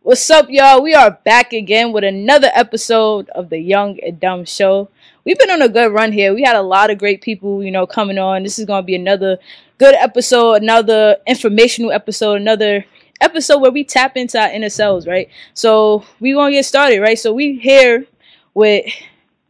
What's up, y'all? We are back again with another episode of the Young and Dumb Show. We've been on a good run here. We had a lot of great people, coming on. This is going to be another good episode, another informational episode, another episode where we tap into our inner selves, right? So we going to get started, right? So we here with,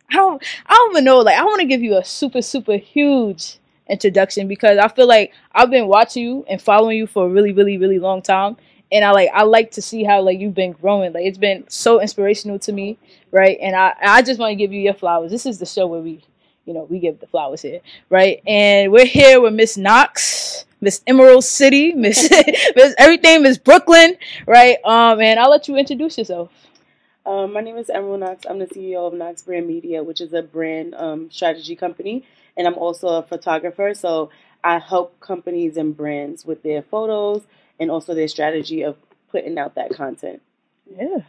I don't even know, I want to give you a super, super huge introduction because I feel like I've been watching you and following you for a really, really, really long time. And I like to see how you've been growing. It's been so inspirational to me, right? And I just want to give you your flowers. This is the show where we give the flowers here, right? And we're here with Miss Knox, Miss Emerald City, Miss Miss everything, Miss Brooklyn, right? And I'll let you introduce yourself. My name is Emerald Knox. I'm the CEO of Knox Brand Media, which is a brand strategy company, and I'm also a photographer. So I help companies and brands with their photos and also their strategy of putting out that content. Yeah. All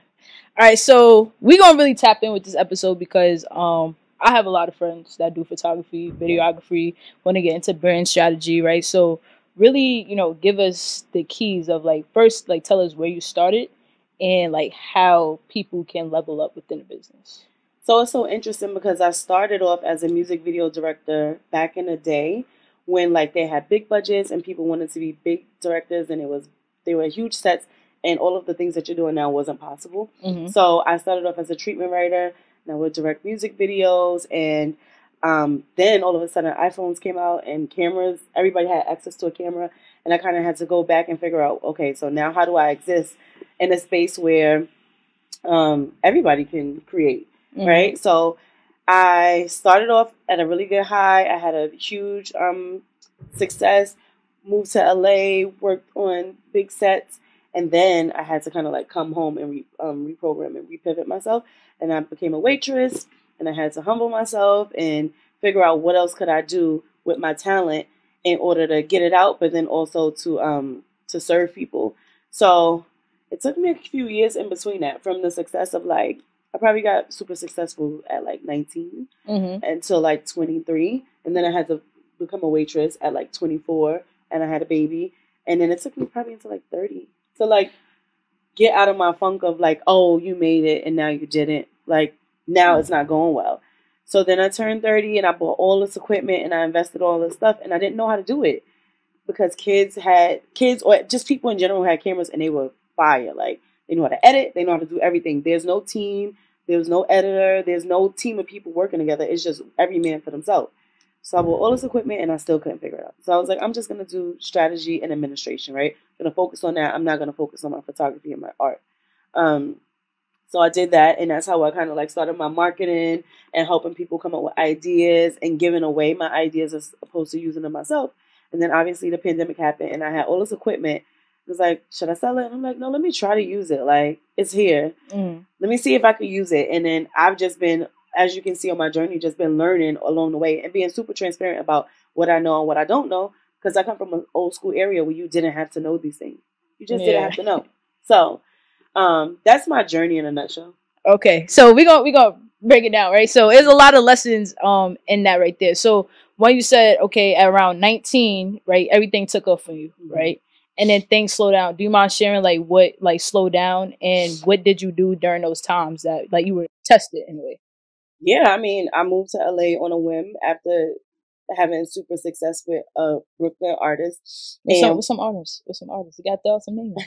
right, so we're going to really tap in with this episode because I have a lot of friends that do photography, videography, want to get into brand strategy, right? So really, give us the keys of first, tell us where you started and how people can level up within the business. So it's so interesting because I started off as a music video director back in the day when they had big budgets and people wanted to be big directors, and they were huge sets, and all of the things that you're doing now wasn't possible. Mm-hmm. So I started off as a treatment writer, and I would direct music videos, and then all of a sudden iPhones came out and cameras, everybody had access to a camera, and I kind of had to go back and figure out, okay, so now how do I exist in a space where everybody can create, mm-hmm. right? So I started off at a really good high. I had a huge success, moved to LA, worked on big sets, and then I had to kind of come home and reprogram and repivot myself. And I became a waitress, and I had to humble myself and figure out what else could I do with my talent in order to get it out, but then also to serve people. So it took me a few years in between that, from the success of I probably got super successful at 19 mm-hmm. until 23. And then I had to become a waitress at 24, and I had a baby. And then it took me probably until 30 to get out of my funk of oh, you made it and now you didn't. Now it's not going well. So then I turned 30 and I bought all this equipment and I invested all this stuff, and I didn't know how to do it because kids or just people in general had cameras and they were fire. They know how to edit. They know how to do everything. There's no team. There's no editor. There's no team of people working together. It's just every man for themselves. So I bought all this equipment and I still couldn't figure it out. So I was I'm just going to do strategy and administration, right? I'm going to focus on that. I'm not going to focus on my photography and my art. So I did that, and that's how I kind of started my marketing and helping people come up with ideas and giving away my ideas as opposed to using them myself. And then obviously the pandemic happened and I had all this equipment. It was should I sell it? And I'm no, let me try to use it. It's here. Mm. Let me see if I could use it. And then I've just been, as you can see on my journey, just been learning along the way and being super transparent about what I know and what I don't know. Because I come from an old school area where you didn't have to know these things. You just didn't have to know. So that's my journey in a nutshell. Okay. So we gonna break it down, right? So there's a lot of lessons in that right there. So when you said, okay, at around 19, right, everything took off for you, mm-hmm. right? And then things slow down. Do you mind sharing what slowed down, and what did you do during those times that you were tested in a way? Yeah, I mean, I moved to LA on a whim after having super success with a Brooklyn artist. What's some artists? You got to throw some names.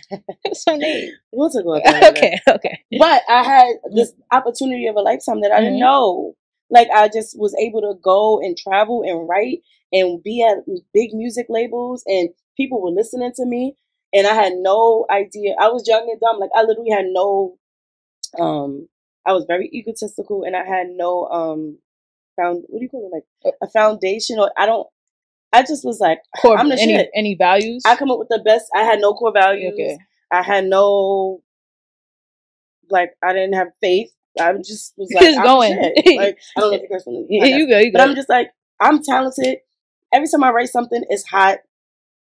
Some names. We'll talk about that. Okay. But I had this opportunity of a lifetime that I didn't know. I just was able to go and travel and write and be at big music labels, and people were listening to me, and I had no idea. I was young and dumb. I literally had no, I was very egotistical, and I had no, what do you call it? A foundation, or I just was core, I'm the shit. Any values? I come up with the best. I had no core values. Okay. I had no, I didn't have faith. I just was I'm going. I don't know if the person. Yeah, you go. But I'm just I'm talented. Every time I write something, it's hot.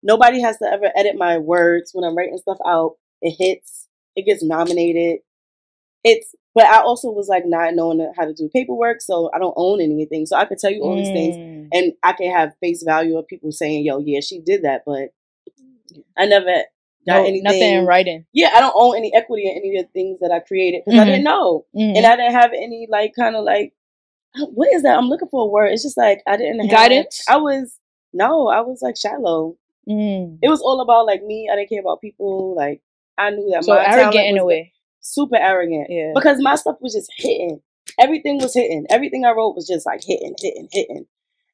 Nobody has to ever edit my words when I'm writing stuff out. It hits. It gets nominated. But I also was not knowing how to do paperwork, so I don't own anything. So I could tell you all these things, and I can have face value of people saying, "Yo, yeah, she did that," but I never got anything. Nothing in writing. Yeah, I don't own any equity in any of the things that I created because I didn't know. And I didn't have any, like, kind of like, what is that? I'm looking for a word. It's just like, I didn't have... Guidance? I was like shallow. It was all about, like, me. I didn't care about people. Like, I knew that my arrogant talent in was a way. super arrogant. Yeah. Because my stuff was just hitting. Everything was hitting. Everything I wrote was just like hitting.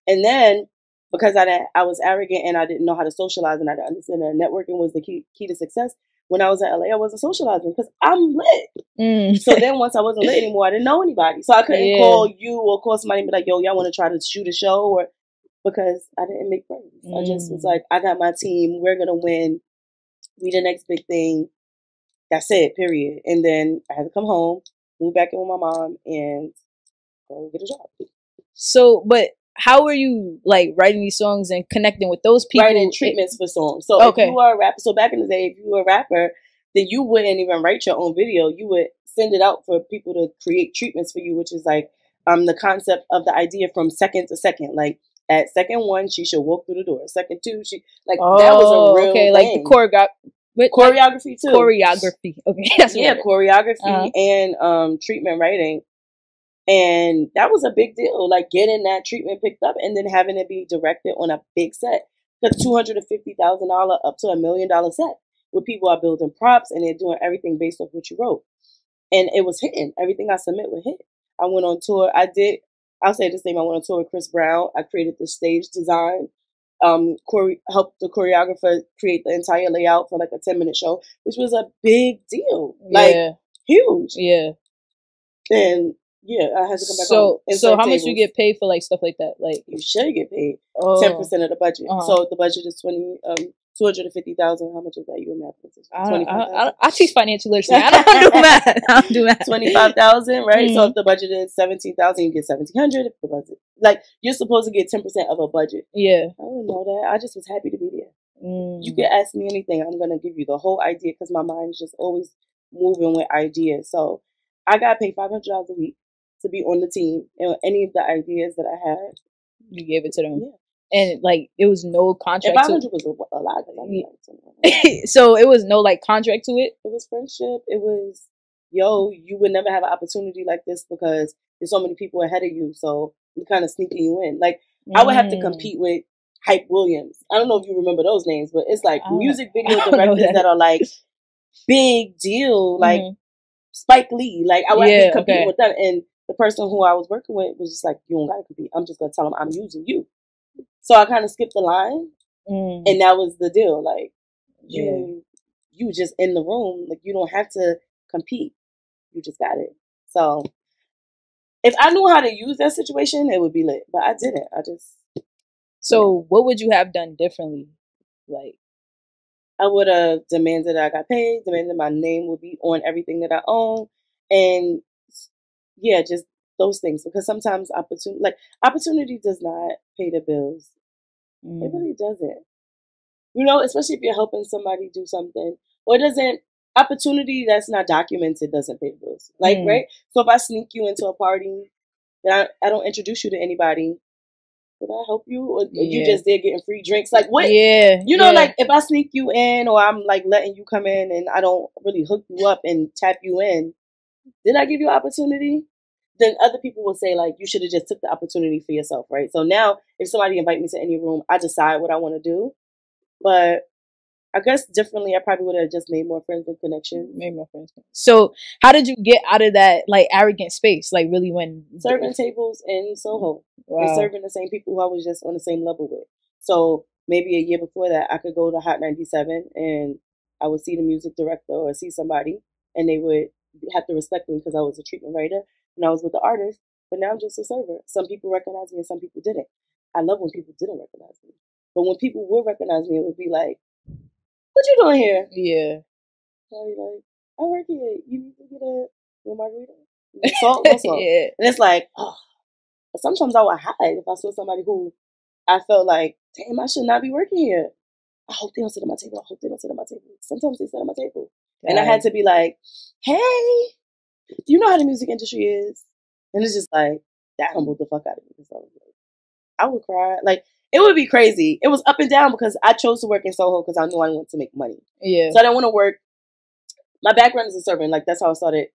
And then because I was arrogant and I didn't know how to socialize and I didn't understand that networking was the key to success. When I was in LA, I wasn't socializing because I'm lit. So then once I wasn't lit anymore, I didn't know anybody. So I couldn't call you or call somebody and be like, yo, y'all want to try to shoot a show? Or because I didn't make friends. I just was like, I got my team. We're going to win. We the next big thing. That's it, period. And then I had to come home, move back in with my mom, and go get a job. So, but how were you, like, writing these songs and connecting with those people? Writing treatments for songs. So if you were a rapper, so back in the day, if you were a rapper, then you wouldn't even write your own video. You would send it out for people to create treatments for you, which is like the concept of the idea from second to second. Like, at second one, she should walk through the door. Second two, she, like, that was a real thing. Like the choreography too. Choreography. Okay. That's choreography and treatment writing. And that was a big deal, like getting that treatment picked up and then having it be directed on a big set. The $250,000 up to $1 million set where people are building props and they're doing everything based off what you wrote. And it was hitting. Everything I submit would hit. I went on tour. I'll say this name. I went on tour with Chris Brown. I created the stage design. Helped the choreographer create the entire layout for like a 10-minute show, which was a big deal. Like, huge. Yeah. And I had to come back home. So how much you get paid for like stuff like that? Like, you should get paid 10% of the budget. So the budget is $250,000. How much is that? You a math? I teach financial literacy. I don't do math. 25,000, right? So if the budget is 17,000, you get 1,700. If the budget, like, you're supposed to get 10% of a budget. Yeah, I didn't know that. I just was happy to be there. You can ask me anything. I'm gonna give you the whole idea because my mind is just always moving with ideas. So I got paid $500 a week to be on the team, and any of the ideas that I had, you gave it to them. Yeah. And like, it was no contract. And 500 was a lot. So it was no like contract to it. It was friendship. It was, yo, you would never have an opportunity like this because there's so many people ahead of you. So we kind of sneaking you in. Like, I would have to compete with Hype Williams. I don't know if you remember those names, but it's like music video directors that are like big deal, like Spike Lee. Like, I would have to compete with them. And the person who I was working with was just like, you don't gotta compete. I'm just gonna tell them I'm using you. So I kind of skipped the line, and that was the deal. Like, you just in the room. Like, you don't have to compete. You just got it. So if I knew how to use that situation, it would be lit. But I didn't. So what would you have done differently? Like, I would have demanded that I got paid, demanded my name would be on everything that I own, and just those things. Because sometimes opportunity does not pay the bills. It really doesn't. You know, especially if you're helping somebody do something, or it doesn't. Opportunity that's not documented doesn't pay the bills. Like, right? So if I sneak you into a party, then I don't introduce you to anybody. Did I help you? Or you just there getting free drinks? Like, what? Yeah. You know, like, if I sneak you in or I'm like letting you come in and I don't really hook you up and tap you in, did I give you an opportunity? Then other people will say, like, you should have just took the opportunity for yourself, right? So now if somebody invite me to any room, I decide what I want to do. But I guess differently, I probably would have just made more friends and connections. So how did you get out of that, like, arrogant space? Like, really serving tables in Soho. Wow. And serving the same people who I was just on the same level with. So maybe a year before that, I could go to Hot 97 and I would see the music director or see somebody and they would have to respect me because I was a treatment writer and I was with the artist. But now I'm just a server. Some people recognize me and some people didn't. I love when people didn't recognize me. But when people would recognize me, it would be like, what you doing here? Yeah. I'd be like, I work here. You need to get a margarita? Salt? No salt. Yeah. And it's like, oh. But sometimes I would hide if I saw somebody who I felt like, damn, I should not be working here. I hope they don't sit at my table. I hope they don't sit at my table. Sometimes they sit at my table. And I had to be like, hey, do you know how the music industry is? And it's just like, that humbled the fuck out of me. So I would cry. Like, it would be crazy. It was up and down because I chose to work in Soho because I knew I wanted to make money. Yeah. So I didn't want to work. My background is a servant. Like, that's how I started.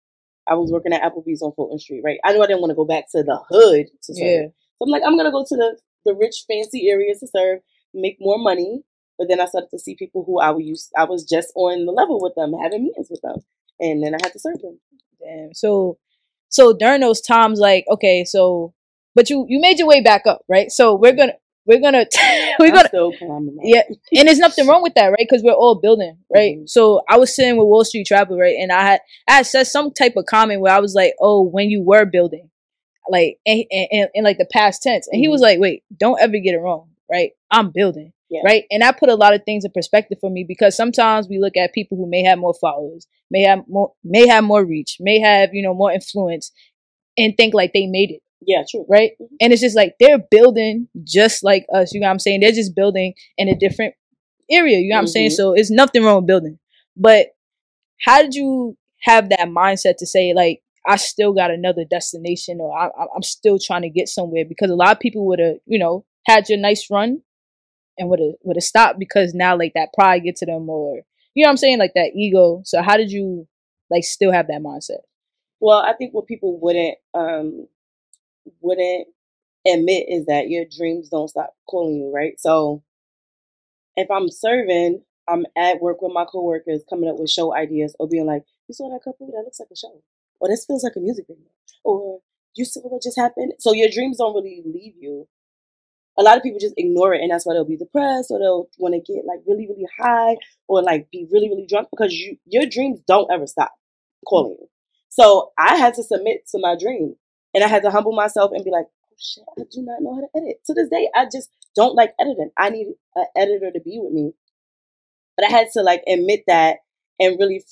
I was working at Applebee's on Fulton Street, right? I knew I didn't want to go back to the hood to serve. Yeah. So I'm like, I'm going to go to the rich, fancy areas to serve, make more money. But then I started to see people who I was just on the level with them, having meetings with them. And then I had to serve them. Damn. So during those times, like, okay, so, but you made your way back up, right? So we're gonna still climbing. Yeah, and there's nothing wrong with that, right? Because we're all building, right? Mm-hmm. So I was sitting with Wall Street Travel, right, and I had said some type of comment where I was like, "Oh, when you were building, like, and like the past tense," and he was like, "Wait, don't ever get it wrong, right? I'm building." Yeah. Right. And that put a lot of things in perspective for me, because sometimes we look at people who may have more followers, may have more reach, may have, more influence, and think like they made it. Yeah, true. Right. Mm-hmm. And it's just like they're building just like us. You know what I'm saying? They're just building in a different area. You know what I'm saying? So it's nothing wrong with building. But how did you have that mindset to say, like, I still got another destination, or I'm still trying to get somewhere? Because a lot of people would have, had your nice run and would have stopped because now, like, that pride get to them, or, you know what I'm saying, like that ego. So how did you, like, still have that mindset? Well, I think what people wouldn't admit is that your dreams don't stop calling you, right? So if I'm serving, I'm at work with my coworkers coming up with show ideas, or being like, you saw that couple? That looks like a show. Or this feels like a music video. Or you see what just happened? So your dreams don't really leave you. A lot of people just ignore it, and that's why they'll be depressed, or they'll want to get like really, really high, or like be really, really drunk, because your dreams don't ever stop calling you. So I had to submit to my dream, and I had to humble myself and be like, oh shit, I do not know how to edit. To this day, I just don't like editing. I need an editor to be with me. But I had to like admit that and really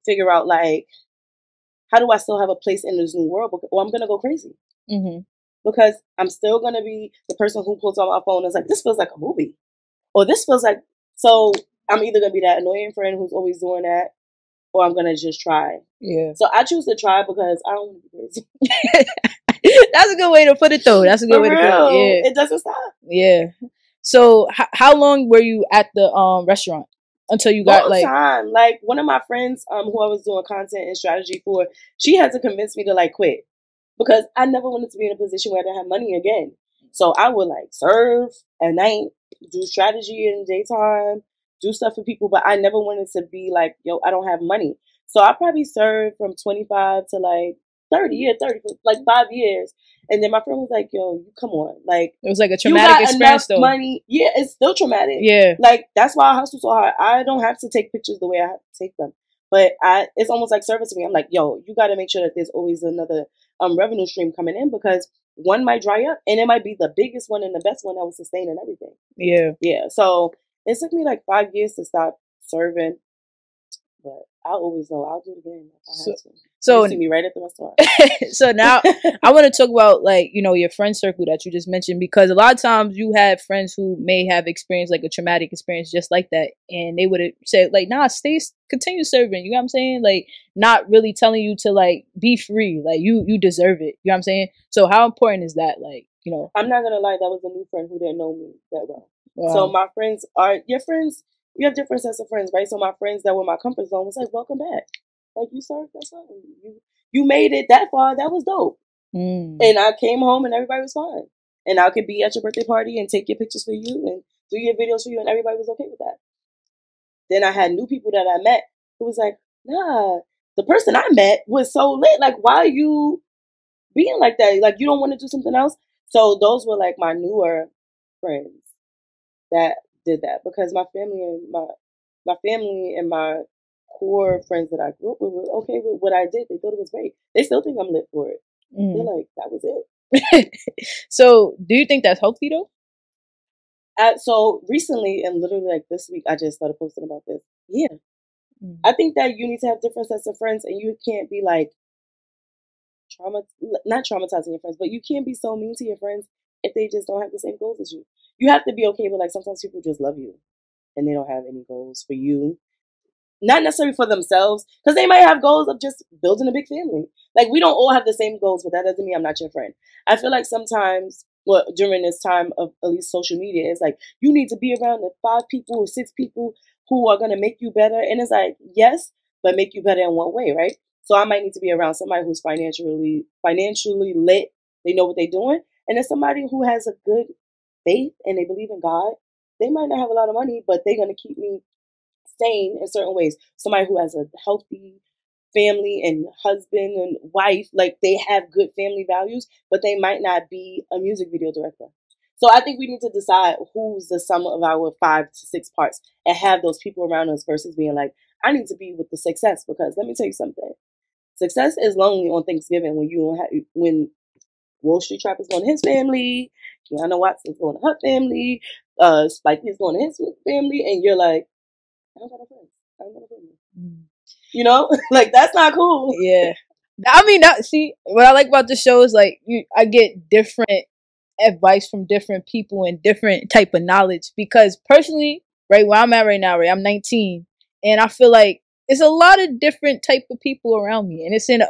figure out, like, how do I still have a place in this new world? Or I'm going to go crazy. Mm-hmm. Because I'm still going to be the person who pulls out my phone and is like, this feels like a movie. Or this feels like... So I'm either going to be that annoying friend who's always doing that, or I'm going to just try. Yeah. So I choose to try because I don't want to be crazy. That's a good way to put it, though. That's a good way to put it. Yeah. It doesn't stop. Yeah. So how long were you at the restaurant until you got long time? Like, one of my friends who I was doing content and strategy for, she had to convince me to like quit, because I never wanted to be in a position where I didn't have money again. So I would like serve at night, do strategy in the daytime, do stuff for people, but I never wanted to be like, yo, I don't have money. So I probably served from 25 to like 30 for like 5 years. And then my friend was like, yo, come on. Like, it was like a traumatic experience, though. Money. Yeah, it's still traumatic. Yeah. Like, that's why I hustle so hard. I don't have to take pictures the way I have to take them. But it's almost like service to me. I'm like, yo, you got to make sure that there's always another revenue stream coming in, because one might dry up, and it might be the biggest one and the best one that will sustain and everything. Yeah. Yeah. So it took me like 5 years to stop serving, but I'll always know I'll do it again if I have to. So you see me right at the restaurant. So now I want to talk about, like, your friend circle that you just mentioned, because a lot of times you have friends who may have experienced like a traumatic experience just like that, and they would have said like, nah, continue serving. You know what I'm saying? Like, not really telling you to like be free. Like, you deserve it. You know what I'm saying? So how important is that? Like, I'm not gonna lie, that was a new friend who didn't know me that well. Wow. So my friends are your friends. You have different sets of friends, right? So my friends that were my comfort zone was like, welcome back. Like, you served, that's fine. You made it that far. That was dope. Mm. And I came home and everybody was fine. And I could be at your birthday party and take your pictures for you and do your videos for you, and everybody was okay with that. Then I had new people that I met who was like, nah, the person I met was so lit. Like, why are you being like that? Like, you don't want to do something else? So those were like my newer friends that did that, because my family and my core friends that I grew up with were okay with what I did. They thought it was great. They still think I'm lit for it. Mm. They're like, that was it. So do you think that's healthy, though? So recently, and literally like this week, I just started posting about this. Yeah. Mm. I think that you need to have different sets of friends, and you can't be like not traumatizing your friends, but you can't be so mean to your friends if they just don't have the same goals as you. You have to be okay with, like, sometimes people just love you and they don't have any goals for you. Not necessarily for themselves, because they might have goals of just building a big family. Like, we don't all have the same goals, but that doesn't mean I'm not your friend. I feel like sometimes well, during this time of at least social media, it's like you need to be around the 5 people or 6 people who are gonna make you better. And it's like, yes, but make you better in what way, right? So I might need to be around somebody who's financially lit. They know what they're doing, and then somebody who has a good faith and they believe in God. They might not have a lot of money, but they're gonna keep me sane in certain ways. Somebody who has a healthy family and husband and wife, like they have good family values, but they might not be a music video director. So I think we need to decide who's the sum of our 5 to 6 parts and have those people around us versus being like, I need to be with the success, because let me tell you something. Success is lonely on Thanksgiving when you don't have, when Wall Street Trap is going to his family, Keanu Watts is going to her family, Spike is going to his family, and you're like, I don't got no friends. I don't got no friends. You know, like that's not cool. Yeah, I mean, see, what I like about the show is like I get different advice from different people and different type of knowledge. Because personally, right where I'm at right now, right, I'm 19, and I feel like it's a lot of different type of people around me, and it's in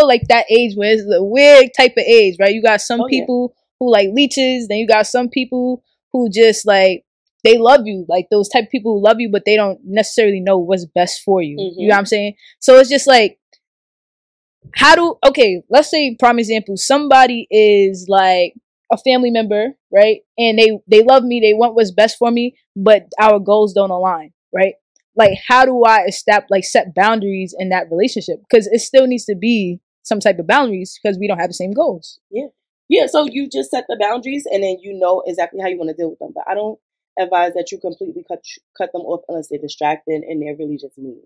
like that age where it's a weird type of age, right? You got some people who like leeches, then you got some people who just like, they love you, like those type of people who love you, but they don't necessarily know what's best for you. You know what I'm saying? So it's just like, let's say, prime example, somebody is like a family member, right? And they love me, they want what's best for me, but our goals don't align, right? Like, how do I set boundaries in that relationship? Because it still needs to be some type of boundaries because we don't have the same goals. Yeah, so you just set the boundaries and then you know exactly how you want to deal with them. But I don't advise that you completely cut them off unless they're distracted and they're really just mean,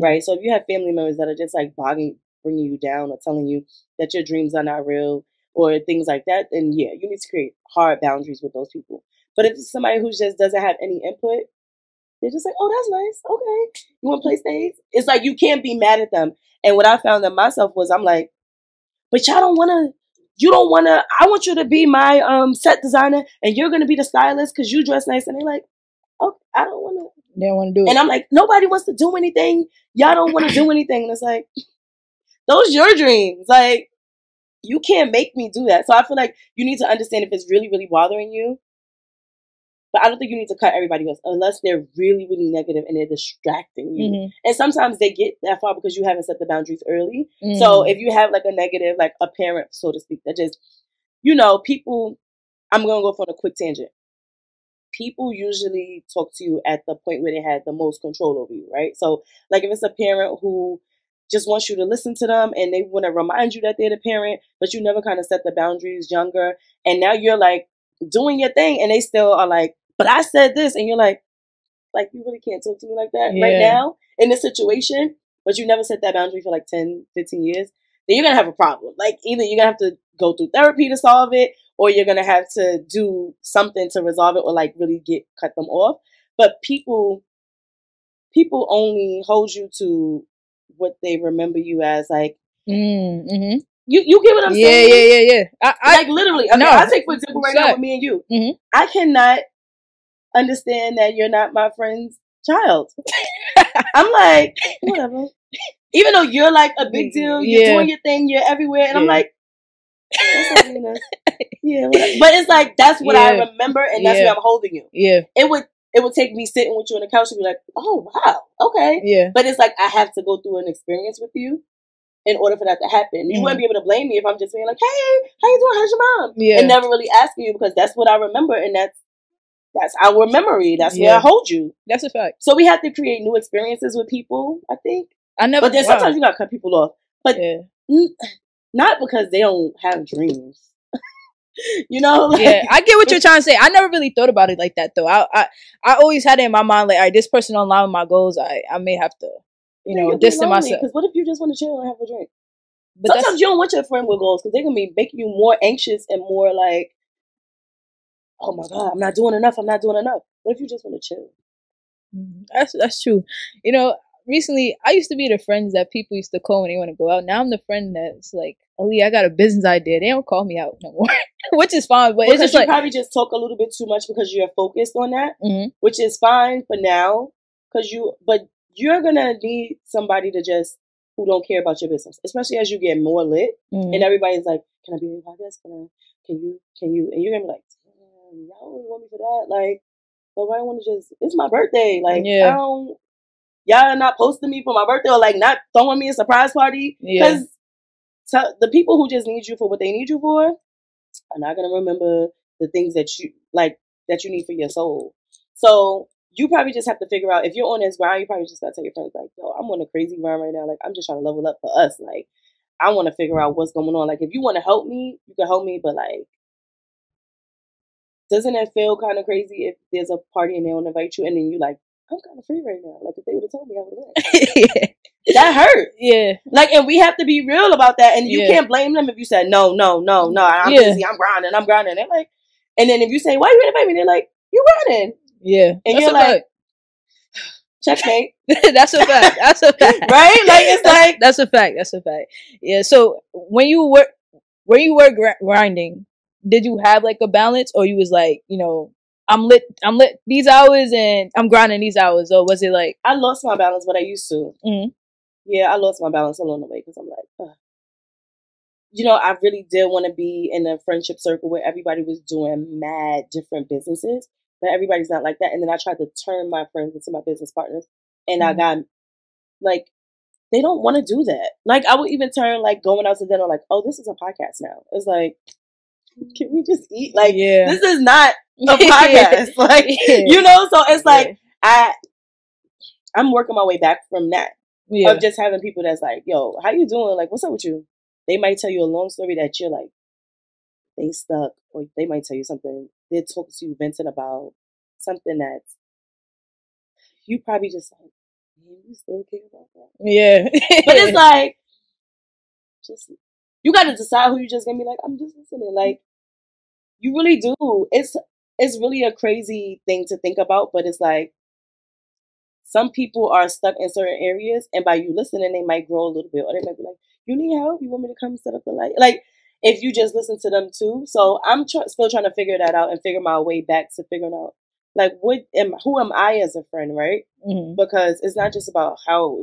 right? So if you have family members that are just like bringing you down or telling you that your dreams are not real or things like that, then yeah, you need to create hard boundaries with those people. But if it's somebody who just doesn't have any input, they're just like, oh, that's nice. Okay. You want to play stage? It's like you can't be mad at them. And what I found in myself was I'm like, but you don't want to, I want you to be my set designer and you're going to be the stylist because you dress nice. And they're like, oh, I don't want to. They don't want to do it. And I'm like, nobody wants to do anything. Y'all don't want to do anything. And it's like, those are your dreams. Like, you can't make me do that. So I feel like you need to understand if it's really, really bothering you. But I don't think you need to cut everybody else unless they're really, really negative and they're distracting you. And sometimes they get that far because you haven't set the boundaries early. So if you have like a negative, like a parent, so to speak, that just, people, I'm going to go for a quick tangent. People usually talk to you at the point where they had the most control over you, right? So like if it's a parent who just wants you to listen to them and they want to remind you that they're the parent, but you never kind of set the boundaries younger. And now you're like doing your thing and they still are like, but I said this, and you're like you really can't talk to me like that right now in this situation, but you never set that boundary for like 10, 15 years, then you're going to have a problem. Like either you're going to have to go through therapy to solve it, or you're going to have to do something to resolve it or like really cut them off. But people only hold you to what they remember you as, like, You get what I'm saying? Yeah. I like literally, I'll take for example right now with me and you. I cannot understand that you're not my friend's child. I'm like, whatever. Even though you're like a big deal, you're doing your thing, you're everywhere, and I'm like, that's not being whatever. But it's like that's what I remember, and that's where I'm holding you. It would take me sitting with you on the couch and be like, oh wow, okay. But it's like I have to go through an experience with you in order for that to happen. You wouldn't be able to blame me if I'm just being like, hey, how you doing? How's your mom? And never really asking you, because that's what I remember, and that's our memory. That's where I hold you. That's a fact. So we have to create new experiences with people, I think. But then sometimes you gotta cut people off. But not because they don't have dreams. I get what you're trying to say. I never really thought about it like that though. I always had it in my mind like, all right, this person don't align with my goals. I may have to, distance myself. Because what if you just want to chill and have a drink? But sometimes you don't want your friend with goals because they're gonna be making you more anxious and more like, oh my God, I'm not doing enough. What if you just want to chill? That's true. Recently I used to be the friends that people used to call when they want to go out. Now I'm the friend that's like, Aaliyah, I got a business idea. They don't call me out no more, which is fine. But because it's just you probably just talk a little bit too much because you're focused on that, which is fine for now. But you're gonna need somebody to just who don't care about your business, especially as you get more lit and everybody's like, can I be on your podcast? Can you? And you're gonna be like, damn, y'all only want me for that? Like, nobody want to just, it's my birthday. Like, Yeah. Y'all not posting me for my birthday or like not throwing me a surprise party. Because the people who just need you for what they need you for are not going to remember the things that you like, that you need for your soul. So you probably just have to figure out, if you're on this grind, you probably just got to tell your friends, like, yo, I'm on a crazy grind right now. Like, I'm just trying to level up for us. Like, I want to figure out what's going on. Like, if you want to help me, you can help me. But like, doesn't it feel kind of crazy if there's a party and they don't invite you and then you like, I'm kind of free right now. Like, if they would have told me, I would have went. That hurt. Yeah. Like, and we have to be real about that. And you can't blame them if you said, no, I'm busy, I'm grinding. They're like, and then if you say, why you invite me? They're like, you grinding. Yeah. And you're like, checkmate. That's a fact. That's a fact. Right? Like, it's like. That's a fact. That's a fact. Yeah. So when you were grinding, did you have like a balance, or you was like, you know, I'm lit these hours and I'm grinding these hours? Or was it like, I lost my balance, but I used to. Mm-hmm. Yeah, I lost my balance along the way because I'm like, ugh. You know, I really did want to be in a friendship circle where everybody was doing mad different businesses, but everybody's not like that. And then I tried to turn my friends into my business partners, and I got like, they don't want to do that. Like, I would even turn like going out to dinner, like, oh, this is a podcast now. It's like, can we just eat? Like, this is not a podcast. Like, you know, so it's like, I'm working my way back from that. Of just having people that's like, yo, how you doing? Like, what's up with you? They might tell you a long story that you're like, they stuck. Or they might tell you something. They're talking to you, venting about something that you probably just like, man, you still care about that? Yeah. But it's like, just, you got to decide who you just going to be like, I'm just listening. Like, you really do. It's really a crazy thing to think about, but it's like, some people are stuck in certain areas, and by you listening, they might grow a little bit, or they might be like, you need help? You want me to come set up the light? Like, if you just listen to them too. So I'm still trying to figure that out and figure my way back to figuring out, like, who am I as a friend, right? Mm-hmm. Because it's not just about how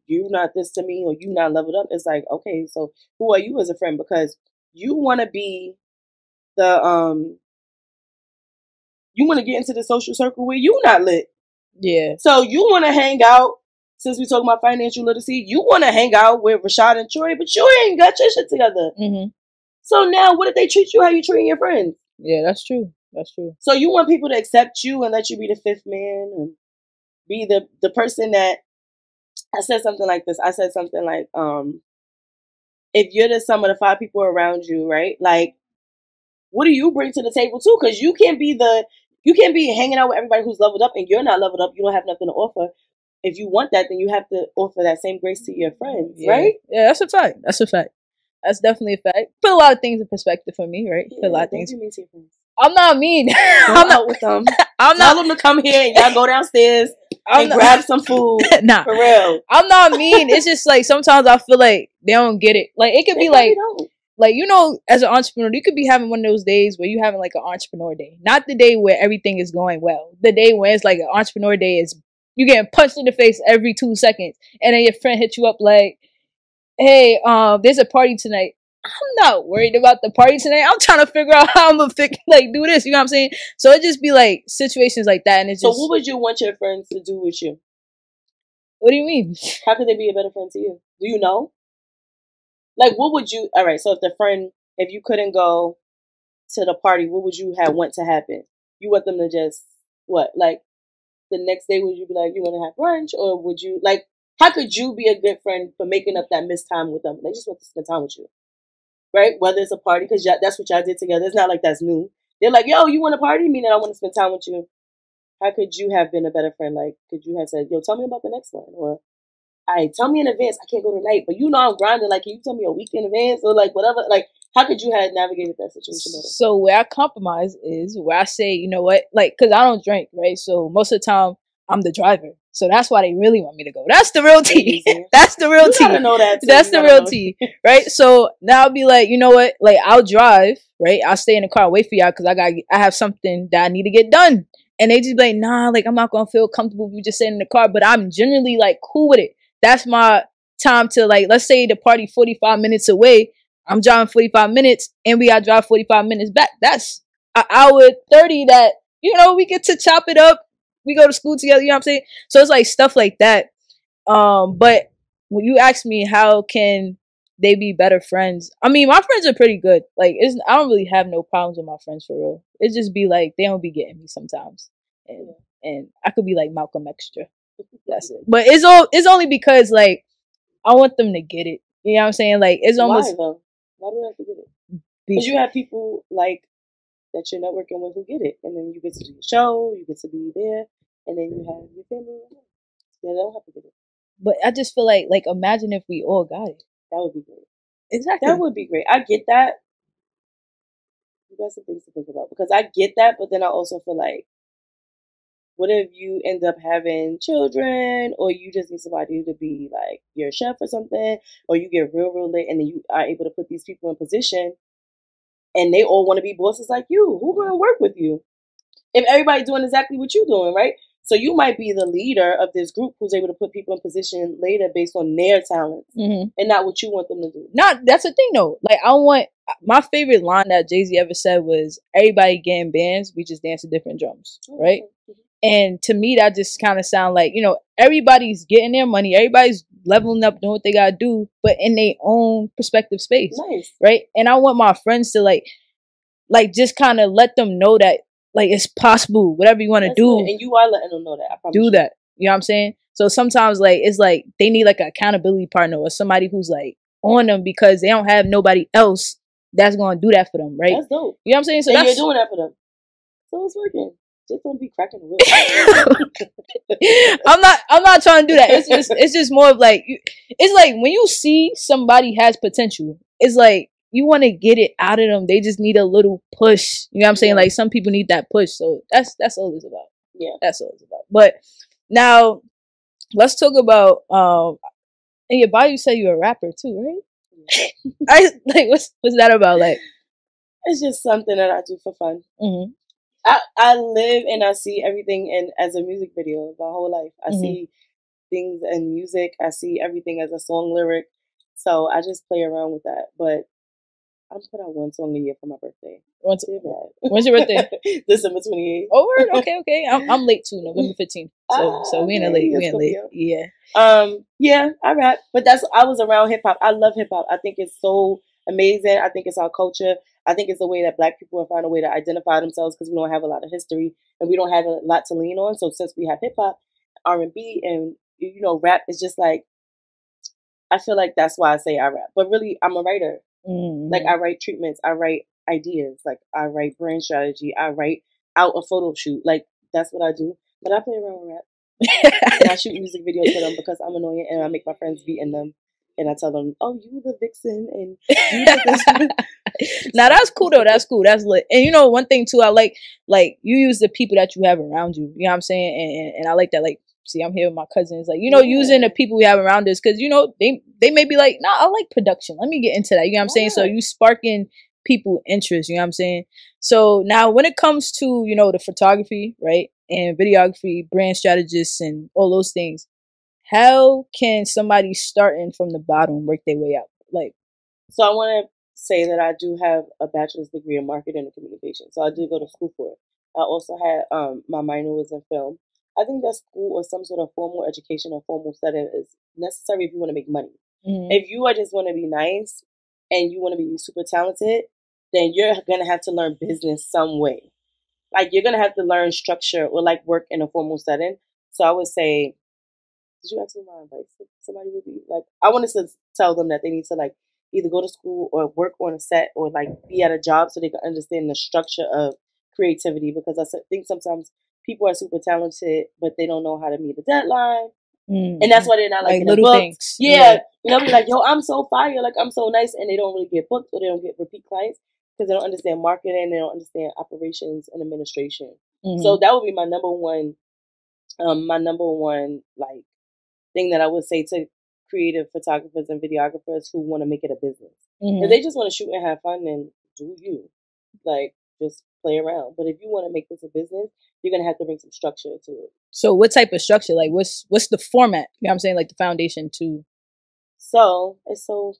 you not this to me or you not leveled up. It's like, okay, so who are you as a friend? Because you want to be you want to get into the social circle where you not lit. Yeah. So you want to hang out, since we talking about financial literacy, you want to hang out with Rashad and Troy, but you ain't got your shit together. Mm-hmm. So now what if they treat you how you treating your friends? Yeah, that's true. That's true. So you want people to accept you and let you be the fifth man and be the person that, I said something like this. I said something like, if you're the sum of the 5 people around you, right? Like, what do you bring to the table too? Because you can't be hanging out with everybody who's leveled up and you're not leveled up. You don't have nothing to offer. If you want that, then you have to offer that same grace to your friends, right? Yeah, that's a fact. That's a fact. That's definitely a fact. Put a lot of things in perspective for me, right? Put a lot of things. I'm not mean. I'm not with them. I'm not. Tell them to come here and y'all go downstairs and grab some food. Nah, for real. I'm not mean. It's just like sometimes I feel like they don't get it. Like it could be like, you know, as an entrepreneur, you could be having one of those days where you having like an entrepreneur day. Not the day where everything is going well. The day when it's like an entrepreneur day is you getting punched in the face every 2 seconds. And then your friend hits you up like, hey, there's a party tonight. I'm not worried about the party tonight. I'm trying to figure out how I'm gonna do this. You know what I'm saying? So it just be like situations like that. And it's just. So what would you want your friends to do with you? What do you mean? How could they be a better friend to you? Do you know? Like, what would you, all right, so if you couldn't go to the party, what would you want to happen? You want them to just, what, like, the next day would you be like, you want to have brunch? Or would you, like, how could you be a good friend for making up that missed time with them? They just want to spend time with you, right? Whether it's a party, because that's what y'all did together. It's not like that's new. They're like, yo, you want a party? Meaning I want to spend time with you. How could you have been a better friend? Like, could you have said, yo, tell me about the next one? Or, all right, tell me in advance. I can't go tonight, but you know I'm grinding. Like, can you tell me a week in advance or like whatever? Like, how could you have navigated that situation better? So where I compromise is where I say, you know what, like, because I don't drink, right? So most of the time I'm the driver. So that's why they really want me to go. That's the real tea. That's the real tea. Know that too. That's the real tea, right? So now I'll be like, you know what? Like, I'll drive, right? I'll stay in the car and wait for y'all because I have something that I need to get done. And they just be like, nah, like, I'm not going to feel comfortable if you just sitting in the car. But I'm generally like cool with it. That's my time to, like, let's say the party 45 minutes away. I'm driving 45 minutes and we gotta drive 45 minutes back. That's an hour 30 that, we get to chop it up. We go to school together, you know what I'm saying? So it's like stuff like that. But when you ask me how can they be better friends, I mean, my friends are pretty good. Like, I don't really have no problems with my friends for real. It just be like, they don't be getting me sometimes. And I could be like Malcolm Extra. That's it. But it's only because, like, I want them to get it. You know what I'm saying? Like, it's almost... Why, though? Why do I have to get it? Because you have people, like, that you're networking with who get it. And then you get to do your show, you get to be there, and then you have your family. They don't have to get it. But I just feel like imagine if we all got it. That would be great. Exactly. That would be great. I get that. You got some things to think about. Because I get that, but then I also feel like, what if you end up having children, or you just need somebody to be like your chef or something, or you get real lit, and then you are able to put these people in position, and they all want to be bosses like you. Who's going to work with you? If everybody's doing exactly what you're doing, right? So you might be the leader of this group who's able to put people in position later based on their talents and not what you want them to do. That's the thing though. Like, my favorite line that Jay-Z ever said was, everybody getting bands, we just dance to different drums, right? And to me, that just kind of sound like, everybody's getting their money, everybody's leveling up, doing what they gotta do, but in their own perspective space. Nice. Right? And I want my friends to like just kind of let them know that, like, it's possible, whatever you want to do. Good. And you are letting them know that. I promise do that. You know what I'm saying? So sometimes, like, it's like they need like an accountability partner or somebody who's like on them, because they don't have nobody else that's going to do that for them, right? That's dope. You know what I'm saying? So you're doing that for them. So it's working. Just don't be cracking the whip. I'm not trying to do that. It's just more of like, it's like when you see somebody has potential, it's like you want to get it out of them. They just need a little push. You know what I'm saying? Like, some people need that push. So that's all it's about. Yeah. That's all it's about. But now let's talk about in your bio you say you're a rapper too, right? Yeah. What's that about? Like, it's just something that I do for fun. Mm-hmm. I live and I see everything as a music video my whole life. I see things in music. I see everything as a song lyric. So I just play around with that. But I put out one song a year for my birthday. When's your birthday? December 28th. Oh, word? Okay. I'm late too, November 15th. So we in late. We in late. Yeah. Yeah, I rap. But I was around hip hop. I love hip hop. I think it's so amazing. I think it's our culture. I think it's the way that Black people have found a way to identify themselves, because we don't have a lot of history and we don't have a lot to lean on. So since we have hip hop, R&B, and rap, is just like, I feel like that's why I say I rap. But really, I'm a writer. Like, I write treatments, I write ideas, like I write brand strategy, I write out a photo shoot. Like, that's what I do. But I play around with rap. And I shoot music videos for them because I'm annoying, and I make my friends beat in them. And I tell them, oh, you the vixen, and you the this one. Now, that's cool, though. That's cool. That's lit. And, one thing, too, I like, you use the people that you have around you. You know what I'm saying? And I like that, like, see, I'm here with my cousins, like, using the people we have around us, because, they may be like, nah, I like production. Let me get into that. You know what I'm saying? So you sparking people interest, you know what I'm saying? So now when it comes to, the photography, right, and videography, brand strategists, and all those things, how can somebody starting from the bottom work their way up? Like, so I want to say that I do have a bachelor's degree in marketing and communication. So I did go to school for it. I also had my minor was in film. I think that school or some sort of formal education or formal setting is necessary if you want to make money. If you just want to be nice and you want to be super talented, then you're going to have to learn business some way. Like, you're going to have to learn structure or like work in a formal setting. So I would say, did you ask me my advice? Somebody would be like, I wanted to tell them that they need to like either go to school or work on a set or like be at a job so they can understand the structure of creativity, because I think sometimes people are super talented, but they don't know how to meet a deadline. And that's why they're not like little booked. Things. Yeah. Be like, yo, I'm so fire. Like, I'm so nice. And they don't really get booked or they don't get repeat clients because they don't understand marketing. They don't understand operations and administration. So that would be my number one, like, thing that I would say to creative photographers and videographers who want to make it a business. If they just want to shoot and have fun, then do you. Like, just play around. But if you want to make this a business, you're going to have to bring some structure to it. So what type of structure? Like, what's the format? You know what I'm saying? Like, the foundation to... So, it's so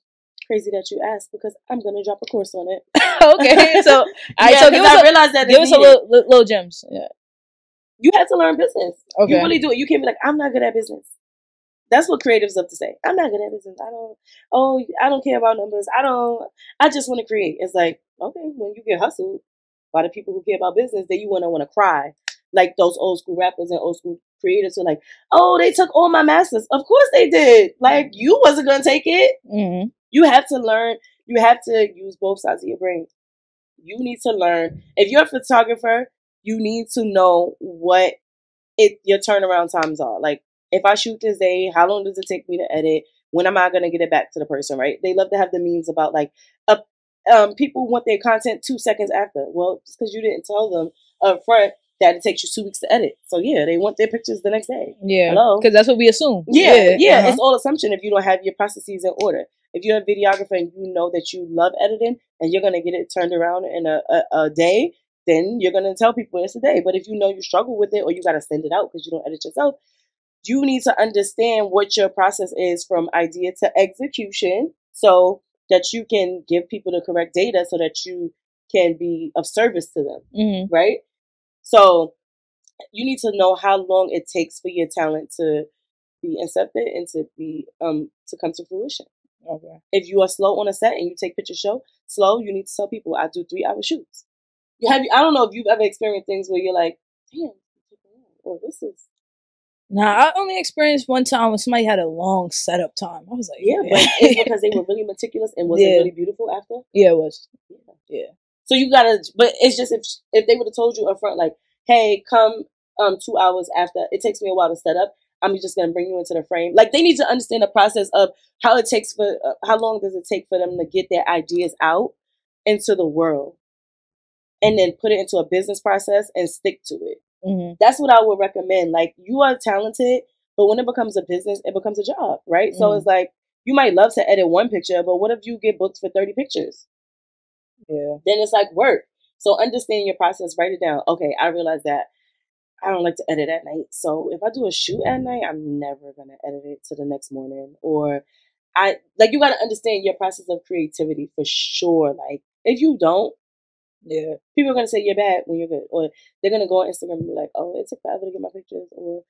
crazy that you asked because I'm gonna drop a course on it. Okay, so so I realized that give us a little gems. Yeah, you have to learn business. Okay. You really do it. You can't be like, I'm not good at business. That's what creatives love to say. I'm not good at business. I don't care about numbers. I just want to create. It's like, okay, when you get hustled by the people who care about business, then you want to cry. Like those old school rappers and old school creators are like, oh, they took all my masters. Of course they did. Like, you wasn't going to take it. Mm-hmm. You have to learn. You have to use both sides of your brain. You need to learn. If you're a photographer, you need to know what your turnaround times are. Like, if I shoot this day, how long does it take me to edit? When am I going to get it back to the person, right? They love to have the memes about, like, people want their content 2 seconds after. Well, just because you didn't tell them up front that it takes you 2 weeks to edit. So, yeah, they want their pictures the next day. Yeah. Hello? Because that's what we assume. Yeah. Uh-huh. It's all assumption if you don't have your processes in order. If you're a videographer and you know that you love editing and you're going to get it turned around in a day, then you're going to tell people it's a day. But if you know you struggle with it or you got to send it out because you don't edit yourself, you need to understand what your process is from idea to execution so that you can give people the correct data so that you can be of service to them, right? So you need to know how long it takes for your talent to be accepted and to be to come to fruition. Okay. If you are slow on a set and you take pictures slow, you need to tell people I do 3-hour shoots. I don't know if you've ever experienced things where you're like, damn, or this is. Nah, I only experienced one time when somebody had a long setup time. I was like, yeah, but it's because they were really meticulous and was it really beautiful after? Yeah, it was. Yeah. So you gotta, but it's just if they would have told you up front, like, hey, come 2 hours after, it takes me a while to set up. I'm just gonna bring you into the frame. Like, they need to understand the process of how it takes how long does it take for them to get their ideas out into the world, and then put it into a business process and stick to it. Mm-hmm. That's what I would recommend. Like, you are talented, but when it becomes a business, it becomes a job, right? Mm-hmm. So it's like, you might love to edit one picture, but what if you get booked for 30 pictures? Yeah. Then it's like work. So understand your process, write it down. Okay, I realize that I don't like to edit at night. So if I do a shoot at night, I'm never going to edit it to the next morning. Or you got to understand your process of creativity for sure. Like, if you don't, people are going to say you're bad when you're good. Or they're going to go on Instagram and be like, oh, it took forever to get my pictures. Or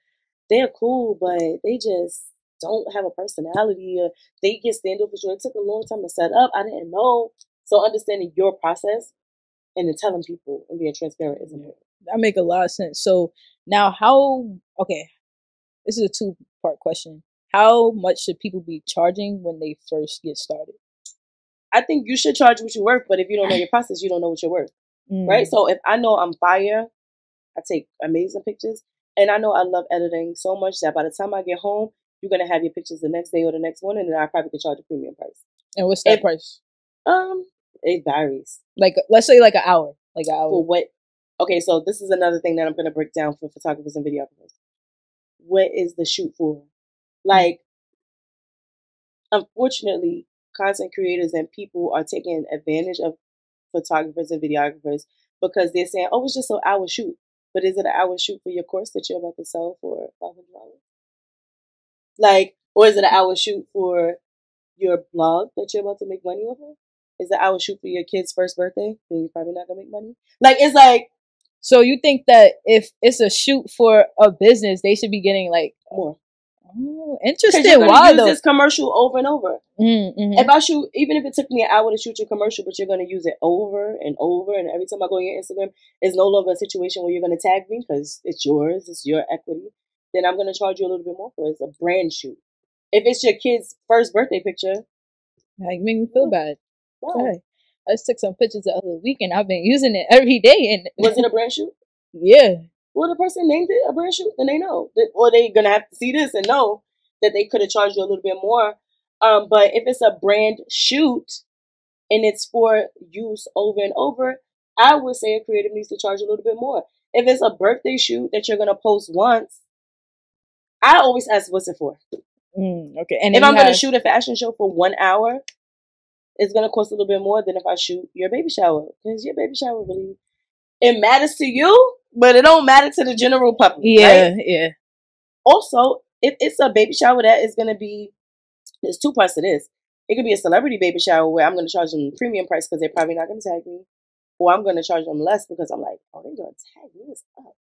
they're cool, but they just don't have a personality. Or they get standoffish. It took a long time to set up. I didn't know. So understanding your process and then telling people and being transparent is important. That make a lot of sense. So now this is a 2-part question. How much should people be charging when they first get started? I think you should charge what you're worth, but if you don't know your process, you don't know what you're worth, right? So if I know I'm fire, I take amazing pictures, and I know I love editing so much that by the time I get home, you're going to have your pictures the next day or the next morning, and I probably could charge a premium price. And what's that price? It varies. Like, let's say like an hour. Like an hour. For what? Okay, so this is another thing that I'm going to break down for photographers and videographers. What is the shoot for? Like, unfortunately, content creators and people are taking advantage of photographers and videographers because they're saying, oh, it's just an hour shoot. But is it an hour shoot for your course that you're about to sell for $500? Like, or is it an hour shoot for your blog that you're about to make money off of? Is it an hour shoot for your kid's first birthday? Then you're probably not going to make money. Like, it's like. So you think that if it's a shoot for a business, they should be getting like more. Oh, interesting. You're going to use this commercial over and over. Mm-hmm. If I shoot, even if it took me an hour to shoot your commercial, but you're going to use it over and over, and every time I go on your Instagram, it's no longer a situation where you're going to tag me because it's yours, it's your equity, then I'm going to charge you a little bit more for it. It's a brand shoot. If it's your kid's first birthday picture, like, make me feel bad. Wow. I just took some pictures the other week, and I've been using it every day. And was it a brand shoot? Yeah. Well, the person named it a brand shoot, then they know. Or they're going to have to see this and know that they could have charged you a little bit more. But if it's a brand shoot and it's for use over and over, I would say a creative needs to charge a little bit more. If it's a birthday shoot that you're going to post once, I always ask, what's it for? Okay. And if I'm going to shoot a fashion show for 1 hour, it's going to cost a little bit more than if I shoot your baby shower. Because your baby shower really, it matters to you, but it don't matter to the general public. Yeah, right? Yeah. Also, if it's a baby shower that is going to be, there's 2 parts to this. It could be a celebrity baby shower where I'm going to charge them the premium price because they're probably not going to tag me. Or I'm going to charge them less because I'm like, oh, they're going to tag me. What's up?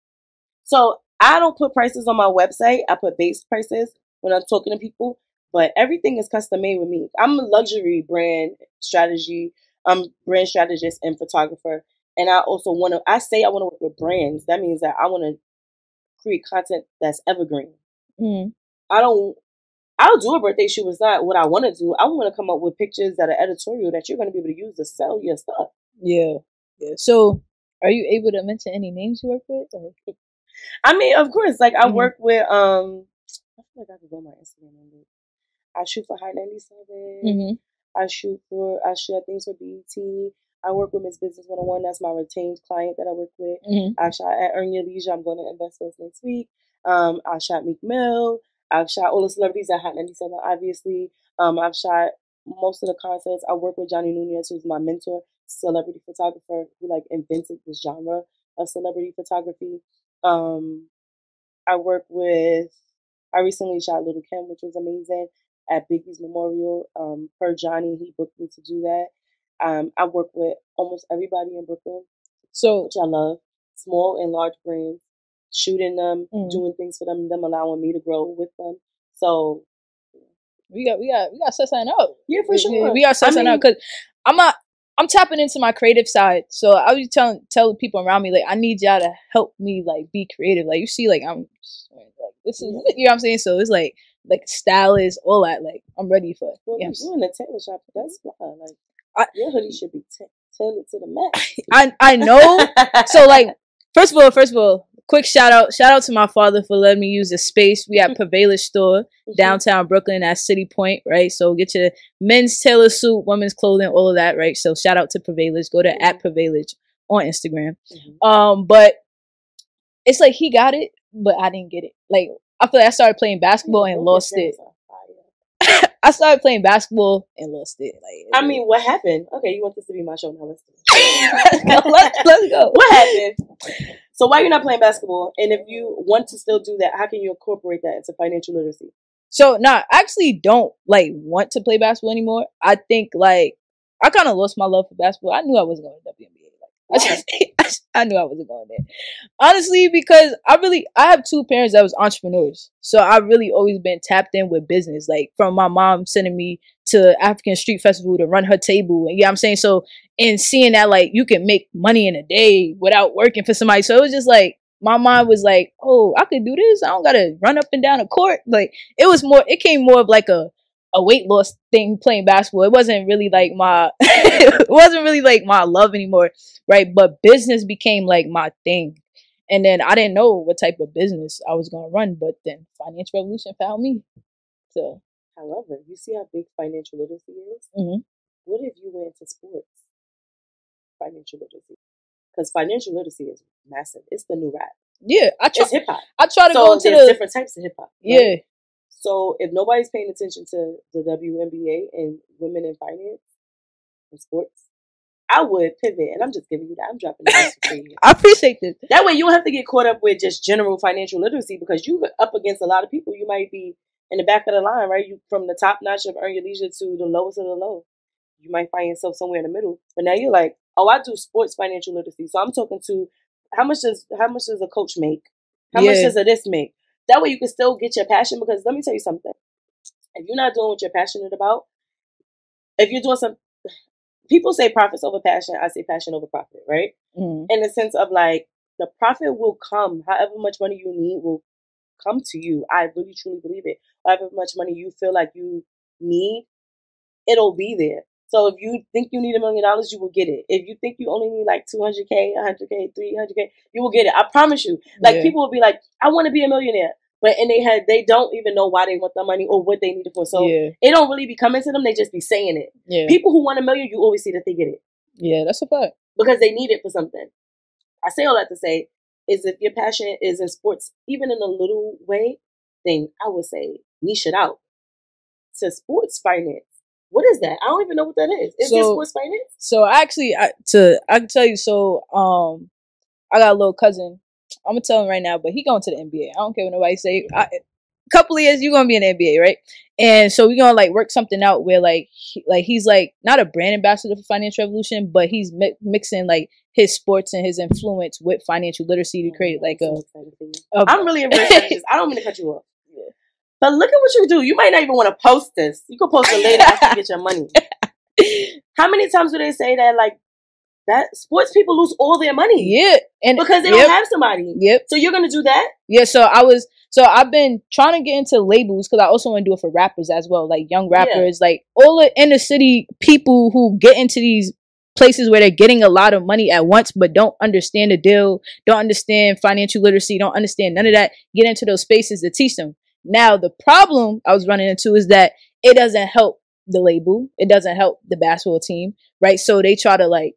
So I don't put prices on my website. I put base prices when I'm talking to people. But everything is custom made with me. I'm a luxury brand brand strategist and photographer. And I also want to, I say I want to work with brands. That means that I want to create content that's evergreen. Mm. I'll do a birthday shoot. It's not what I want to do. I want to come up with pictures that are editorial that you're going to be able to use to sell your stuff. Yeah. So, are you able to mention any names you work with? Like, I mean, of course. Like I work with I feel like I could go on my Instagram number. I shoot for High 97. I shoot things for BET. I work with Miss Business 101. That's my retained client that I work with. I shot at Earn Your Leisure. I'm going to invest those next week. I shot Meek Mill. I've shot all the celebrities at Hot 97, obviously. I've shot most of the concerts. I work with Johnny Nunez, who's my mentor, celebrity photographer, who like invented this genre of celebrity photography. I recently shot Little Kim, which was amazing, at Biggie's Memorial. Per Johnny, he booked me to do that. I work with almost everybody in Brooklyn, which I love. Small and large brands, shooting them, doing things for them allowing me to grow with them. So we got to set something out. Yeah, for sure. We got to set something out because I'm tapping into my creative side. So I was tell people around me, like, I need y'all to help me, like, be creative. Like, you see, like, I'm like, this is, you know what I'm saying? So it's like stylist, all that. Like, I'm ready for it. Well, you in the tailor shop, that's fly. Like, your hoodie should be tailored to the max. I know. So, like, first of all, quick shout out to my father for letting me use the space. We have Prevailage store downtown Brooklyn at City Point, right? So get your men's tailor suit, women's clothing, all of that, right? So shout out to Prevailage. Go to at Prevailage on Instagram. But it's like he got it, but I didn't get it. Like, I feel like I started playing basketball and lost it. I started playing basketball and lost it. Like, I mean, what happened? Okay, you want this to be my show now? Let's go. What happened? So why you're not playing basketball? And if you want to still do that, how can you incorporate that into financial literacy? So, I actually don't, like, want to play basketball anymore. I think, like, I kind of lost my love for basketball. I knew I wasn't going to WNBA. I knew I wasn't going there. Honestly, because I have two parents that was entrepreneurs. So I really always been tapped in with business. Like, from my mom sending me to African Street Festival to run her table. And I'm saying? So, and seeing that, like, you can make money in a day without working for somebody. So it was just like, my mind was like, oh, I could do this. I don't got to run up and down a court. Like, it came more of like a weight loss thing playing basketball. It wasn't really like my love anymore, right? But business became like my thing. And then I didn't know what type of business I was going to run, but then Financial Revolution found me. So, however, you see how big financial literacy is? What if you went to sports? Financial literacy. Because financial literacy is massive. It's the new rap. Yeah, it's hip hop. I try to go into there's different types of hip hop. Right? Yeah. So if nobody's paying attention to the WNBA and women in finance and sports, I would pivot. And I'm just giving you that. I'm dropping that for you. I appreciate this. That way you don't have to get caught up with just general financial literacy because you're up against a lot of people. You might be in the back of the line, right? You from the top notch of Earn Your Leisure to the lowest of the low. You might find yourself somewhere in the middle. But now you're like, oh, I do sports financial literacy. So I'm talking to how much does a coach make? How much does a this make? That way you can still get your passion, because let me tell you something. If you're not doing what you're passionate about, if you're doing people say profits over passion, I say passion over profit, right? In the sense of like, the profit will come. However much money you need will come to you. I really truly believe it. However much money you feel like you need, it'll be there. So if you think you need $1 million, you will get it. If you think you only need like 200K, 100K, 300K, you will get it. I promise you. Like, people will be like, I want to be a millionaire. But they don't even know why they want the money or what they need it for. So it don't really be coming to them. They just be saying it. Yeah. People who want $1 million, you always see that they get it. Yeah, that's a fact. Because they need it for something. I say all that to say is, if your passion is in sports, even in a little way, then I would say niche it out to sports finance. What is that? I don't even know what that is. Is it sports finance? So actually, I can tell you. So I got a little cousin. I'm gonna tell him right now, but he going to the NBA. I don't care what nobody say. couple of years you're gonna be in the NBA, right? And so we're gonna like work something out where like he's like not a brand ambassador for Financial Revolution, but he's mixing like his sports and his influence with financial literacy to create like I'm really a strategist. I don't mean to cut you off. Yeah. But look at what you do. You might not even want to post this. You can post it later after you get your money. How many times do they say that like that sports people lose all their money? Yeah. And because they don't have somebody. Yep. So you're gonna do that? Yeah, so I've been trying to get into labels because I also want to do it for rappers as well, like young rappers, like all the inner city people who get into these places where they're getting a lot of money at once but don't understand the deal, don't understand financial literacy, don't understand none of that, get into those spaces to teach them. Now, the problem I was running into is that it doesn't help the label. It doesn't help the basketball team, right? So they try to like,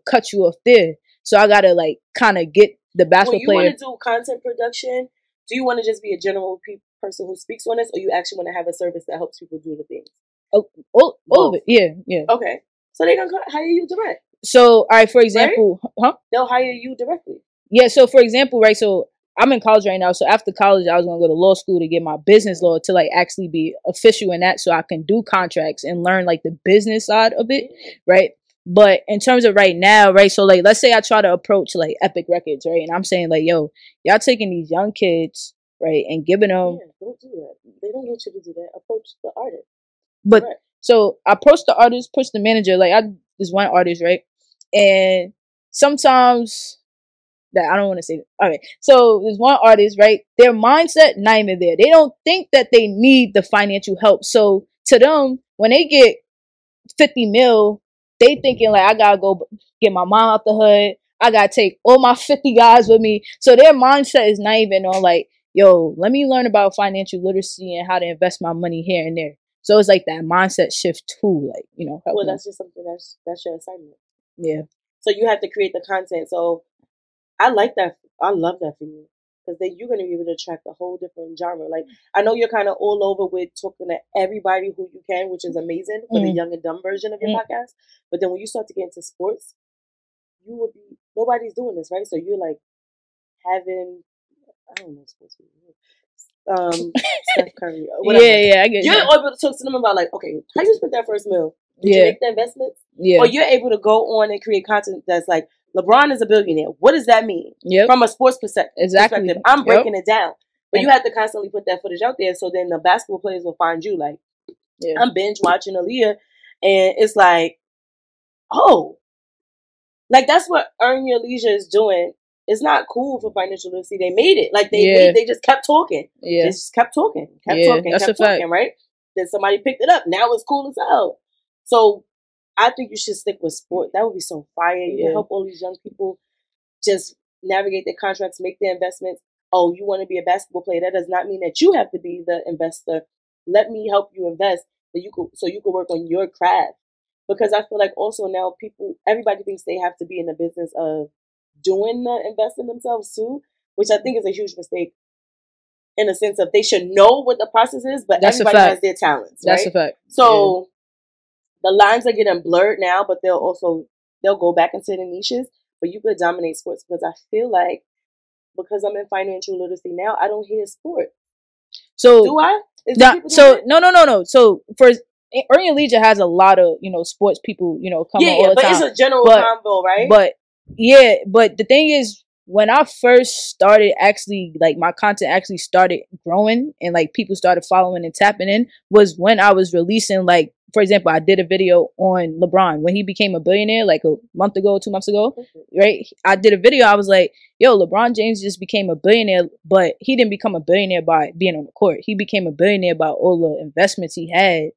cut you off there. So I got to like kind of get the basketball player. You want to do content production? Do you want to just be a general person who speaks on this, or you actually want to have a service that helps people do the things? All of it, yeah. Okay, so they're gonna hire you direct. So, all right, for example, right? They'll hire you directly. Yeah. So, for example, right. So I'm in college right now. So after college, I was gonna go to law school to get my business law to like actually be official in that, so I can do contracts and learn like the business side of it, right? But in terms of right now, right, so like let's say I try to approach like Epic Records, right, and I'm saying like, yo, y'all taking these young kids, right, and giving them. Yeah, don't do that. They don't want you to do that. Approach the artist. But so I approach the artist, push the manager. Like there's one artist, right, and sometimes that I don't want to say. Okay, so there's one artist, right? Their mindset not even there. They don't think that they need the financial help. So to them, when they get 50 mil. They thinking like I gotta go get my mom out the hood. I gotta take all my 50 guys with me. So their mindset is not even on like, yo, let me learn about financial literacy and how to invest my money here and there. So it's like that mindset shift too, like Well, that's just something that's your assignment. Yeah. So you have to create the content. So I like that. I love that for you. Because then you're going to be able to attract a whole different genre. Like, I know you're kind of all over with talking to everybody who you can, which is amazing for the young and dumb version of your podcast. But then when you start to get into sports, you will be, nobody's doing this, right? So you're like having, I don't know sports people. Steph Curry. Whatever. Yeah, I get You're able to talk to them about like, okay, how you spent that first meal? Did you make the investments? Yeah. Or you're able to go on and create content that's like, LeBron is a billionaire. What does that mean? Yep. From a sports perspective. Exactly. I'm breaking it down. But you have to constantly put that footage out there so then the basketball players will find you. Like, I'm binge watching Aaliyah and it's like, oh. Like, that's what Earn Your Leisure is doing. It's not cool for financial literacy. They made it. Like, they just kept talking. Yeah. They just kept talking. Kept talking, right? Then somebody picked it up. Now it's cool as hell. So, I think you should stick with sport. That would be so fire. You can help all these young people just navigate their contracts, make their investments. Oh, you want to be a basketball player? That does not mean that you have to be the investor. Let me help you invest so you can work on your craft. Because I feel like also now everybody thinks they have to be in the business of doing the investing themselves too, which I think is a huge mistake. In the sense of they should know what the process is, but everybody has their talents. That's right? a fact. So. The lines are getting blurred now, but they'll go back into the niches. But you could dominate sports because I feel like because I'm in financial literacy now, I don't hear sport. So do I? No. So for Earn Your Leisure has a lot of sports people come on all the time. But it's a general combo, right? But the thing is, when I first started actually, like, my content actually started growing and like people started following and tapping in was when I was releasing, like, for example, I did a video on LeBron when he became a billionaire like a month ago, 2 months ago, right? I did a video. I was like, yo, LeBron James just became a billionaire, but he didn't become a billionaire by being on the court. He became a billionaire by all the investments he had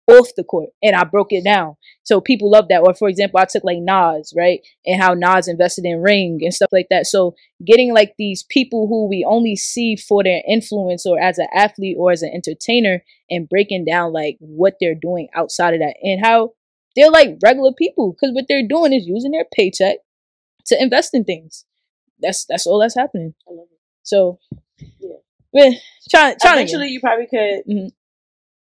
off the court, and I broke it down. So people love that. Or for example, I took like Nas, right? And how Nas invested in Ring and stuff like that. So getting like these people who we only see for their influence or as an athlete or as an entertainer and breaking down like what they're doing outside of that and how they're like regular people because what they're doing is using their paycheck to invest in things. That's all that's happening. I love it. So yeah, trying eventually you probably could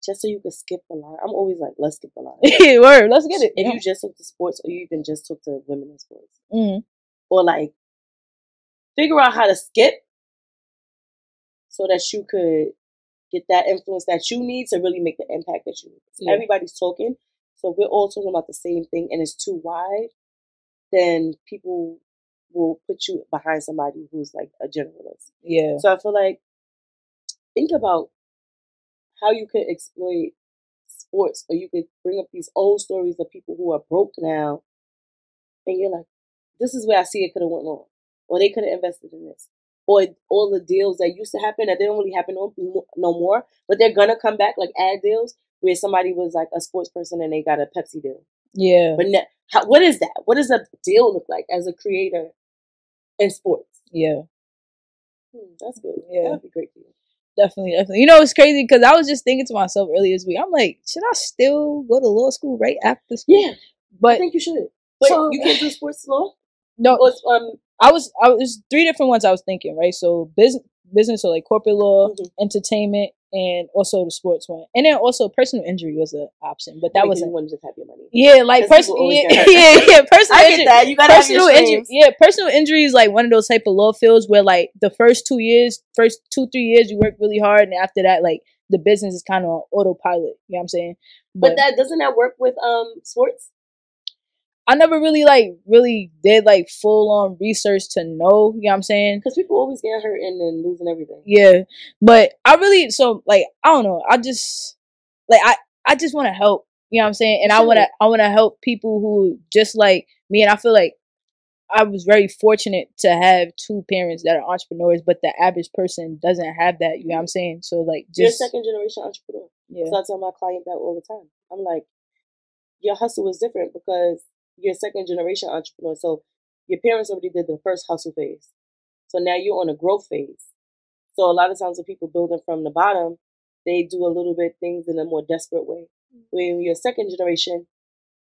just so you could skip the line. I'm always like, let's skip the line. Word, let's get it. If you just took to sports or you even just took to women in sports. Or like figure out how to skip so that you could get that influence that you need to really make the impact that you need. Yeah. Everybody's talking, so we're all talking about the same thing, and it's too wide, then people will put you behind somebody who's like a generalist. Yeah. So I feel like, think about how you could exploit sports, or you could bring up these old stories of people who are broke now, and you're like, this is where I see it could have went wrong, or they could have invested in this, or all the deals that used to happen that didn't really happen no more, but they're gonna come back, like ad deals where somebody was like a sports person and they got a Pepsi deal. Yeah. But what is that? What does a deal look like as a creator in sports? Yeah. That's good. Yeah. That'd be great for you. Definitely. You know, it's crazy because I was just thinking to myself earlier this week. I'm like, should I still go to law school right after school? Yeah, but I think you should. But so, you can't do sports law. No, or, I was 3 different ones I was thinking, right? So business, so like corporate law, entertainment, and also the sports one, and then also personal injury was an option, but that wasn't. You want to just have your money. Yeah, like personal. Yeah, personal I injury. Get that. You gotta personal have your injury. Yeah, personal injury is like one of those type of law fields where like the first 2 years, first 2-3 years, you work really hard, and after that, like the business is kind of on autopilot. You know what I'm saying? But that doesn't that work with sports? I never really did like full on research to know, you know what I'm saying? Because people always get hurt and then losing everything. Yeah. But I really, so like, I don't know. I just, like, I just want to help, you know what I'm saying? And I want to help people who just like me. And I feel like I was very fortunate to have 2 parents that are entrepreneurs, but the average person doesn't have that, you know what I'm saying? So like, you're a second generation entrepreneur. Yeah. So I tell my client that all the time. I'm like, your hustle is different because you're a second generation entrepreneur. So your parents already did the first hustle phase. So now you're on a growth phase. So a lot of times when people building from the bottom, they do a little bit things in a more desperate way. When you're second generation,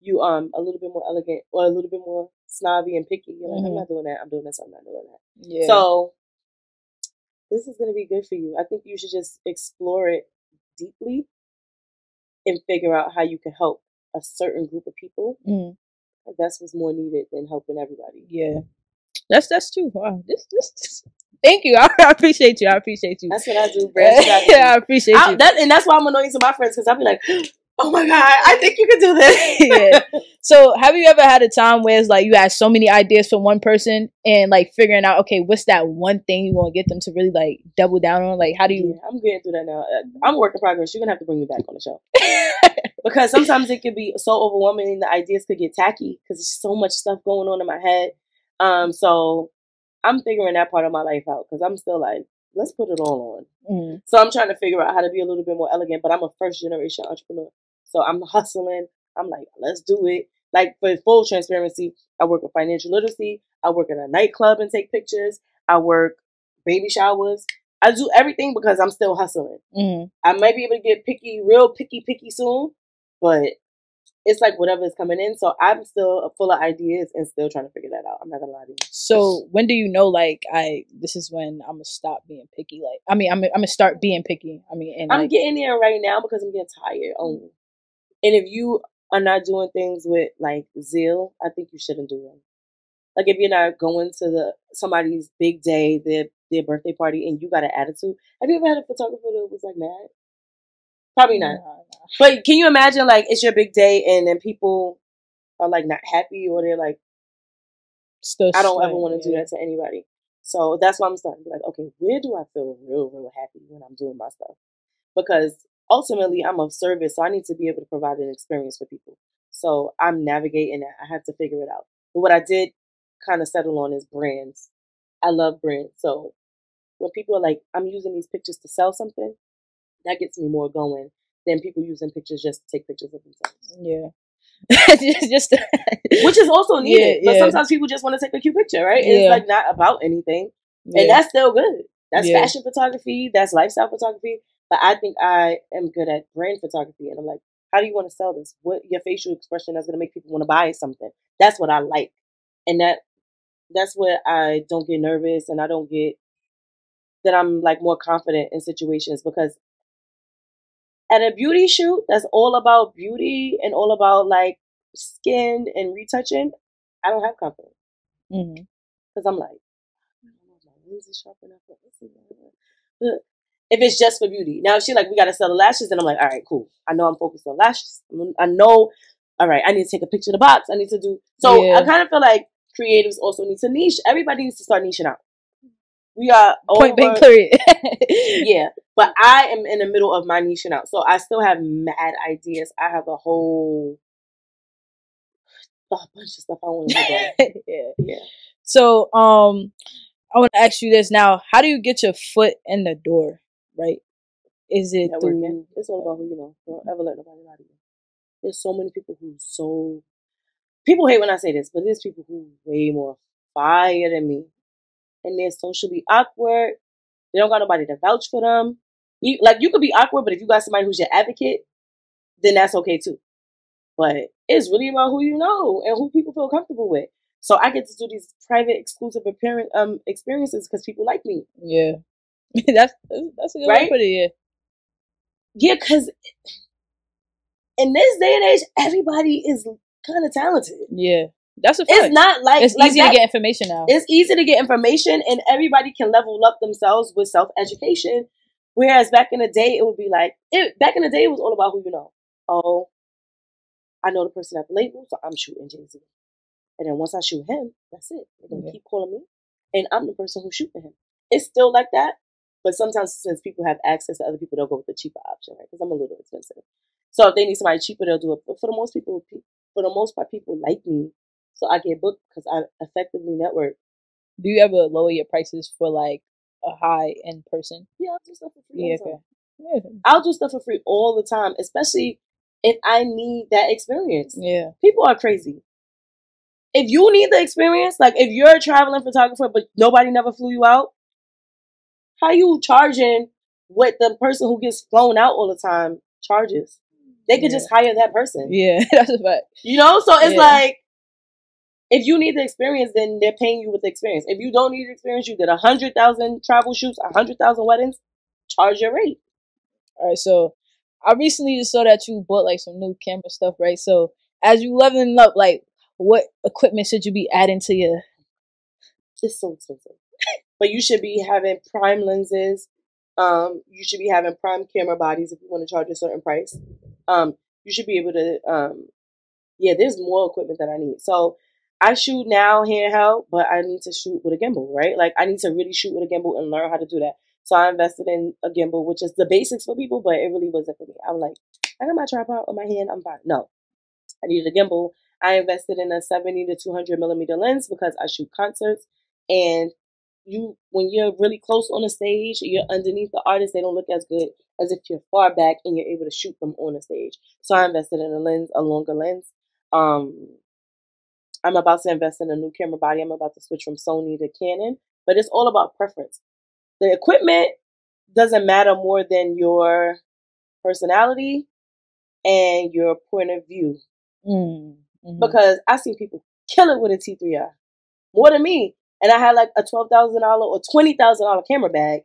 you a little bit more elegant or a little bit more snobby and picky. You're like, I'm not doing that. I'm doing this. I'm not doing that. Yeah. So this is going to be good for you. I think you should just explore it deeply and figure out how you can help a certain group of people. That's what's more needed than helping everybody. Yeah, that's true. Wow, this. Thank you. I appreciate you. That's what I do, Brad. Yeah, I appreciate you. And that's why I'm annoying to my friends, because I'll be like, oh my God, I think you can do this. Yeah. So have you ever had a time where it's like you had so many ideas for one person and like figuring out, okay, what's that one thing you want to get them to really like double down on? Like, how do you? Yeah, I'm getting through that now. I'm a work in progress. You're going to have to bring me back on the show. Because sometimes it could be so overwhelming and the ideas could get tacky because there's so much stuff going on in my head. So I'm figuring that part of my life out because I'm still like, let's put it all on. So I'm trying to figure out how to be a little bit more elegant, but I'm a first generation entrepreneur. So I'm hustling. I'm like, let's do it. Like, for full transparency, I work with financial literacy. I work in a nightclub and take pictures. I work baby showers. I do everything because I'm still hustling. I might be able to get real picky soon, but it's like whatever is coming in. So I'm still full of ideas and still trying to figure that out. I'm not gonna lie to you. So when do you know, like, this is when I'm gonna stop being picky? Like, I mean, I'm gonna start being picky. I mean, and I'm like, getting there right now because I'm getting tired. And if you are not doing things with like zeal, I think you shouldn't do them. Like, if you're not going to somebody's big day, their birthday party, and you got an attitude. Have you ever had a photographer that was like mad? Probably not. No. But can you imagine, like, it's your big day and then people are like not happy, or they're like, I don't ever want to do that to anybody. So that's why I'm starting to be like, okay, where do I feel real happy when I'm doing my stuff? Because ultimately I'm of service, so I need to be able to provide an experience for people. So I'm navigating that. I have to figure it out. But what I did kind of settle on is brands. I love brands. So when people are like, I'm using these pictures to sell something, that gets me more going than people using pictures just to take pictures of themselves. Yeah. Which is also needed. But sometimes people just want to take a cute picture, right? Yeah. It's like not about anything. And that's still good. That's fashion photography. That's lifestyle photography. But I think I am good at brand photography. And I'm like, how do you want to sell this? What your facial expression that's going to make people want to buy something? That's what I like. And that's where I don't get nervous, and I don't get that I'm like more confident in situations, because at a beauty shoot that's all about beauty and all about like skin and retouching, I don't have confidence. Because I'm like, I don't know if my lens is sharp enough. If it's just for beauty. Now, if she like, we got to sell the lashes, then I'm like, all right, cool. I know I'm focused on lashes. I know, all right, I need to take a picture of the box. I need to do. So I kind of feel like creatives also need to niche. Everybody needs to start niching out. We are point blank period. Yeah. But I am in the middle of my niching out. So I still have mad ideas. I have a whole bunch of stuff I want to do. Yeah. So, I want to ask you this now. How do you get your foot in the door, right? Is it networking? It's all about who you know. Don't ever let nobody lie to you. There's so many people people hate when I say this, but there's people who way more fire than me. And they're socially awkward. They don't got nobody to vouch for them. You could be awkward, but if you got somebody who's your advocate, then that's okay too. But it's really about who you know and who people feel comfortable with. So I get to do these private, exclusive experiences because people like me. Yeah, that's a good way to put it. Yeah, because in this day and age, everybody is kind of talented. Yeah, that's a fact. It's not like it's easy to get information now. It's easy to get information, and everybody can level up themselves with self-education. Whereas back in the day, it would be like back in the day, it was all about who you know. Oh, I know the person at the label, so I'm shooting Jay-Z. And then once I shoot him, that's it. They're going to keep calling me. And I'm the person who's shooting him. It's still like that. But sometimes since people have access to other people, they'll go with the cheaper option, right? Because I'm a little expensive. So if they need somebody cheaper, they'll do it. But for the most part, people like me. So I get booked because I effectively network. Do you ever lower your prices for like a high-end person? Yeah, I'll do stuff for free. Yeah. I'll do stuff for free all the time, especially if I need that experience. Yeah. People are crazy. If you need the experience, like if you're a traveling photographer but nobody never flew you out, how you charging what the person who gets flown out all the time charges? They could just hire that person. Yeah, that's a fact. You know? So it's like, if you need the experience, then they're paying you with the experience. If you don't need the experience, you did 100,000 travel shoots, 100,000 weddings, charge your rate. All right, so I recently just saw that you bought like some new camera stuff, right? So as you leveling up, like, what equipment should you be adding to your? It's so expensive, but you should be having prime lenses. You should be having prime camera bodies if you want to charge a certain price. You should be able to. There's more equipment that I need. So I shoot now handheld, but I need to shoot with a gimbal, right? Like I need to really shoot with a gimbal and learn how to do that. So I invested in a gimbal, which is the basics for people, but it really wasn't for me. I'm like, I got my tripod on my hand, I'm fine. No, I needed a gimbal. I invested in a 70 to 200 millimeter lens because I shoot concerts. And when you're really close on the stage, you're underneath the artist, they don't look as good as if you're far back and you're able to shoot them on the stage. So I invested in a longer lens. I'm about to invest in a new camera body. I'm about to switch from Sony to Canon, but it's all about preference. The equipment doesn't matter more than your personality and your point of view. Mm-hmm. Because I see people kill it with a T3i more than me, and I had like a $12,000 or $20,000 camera bag,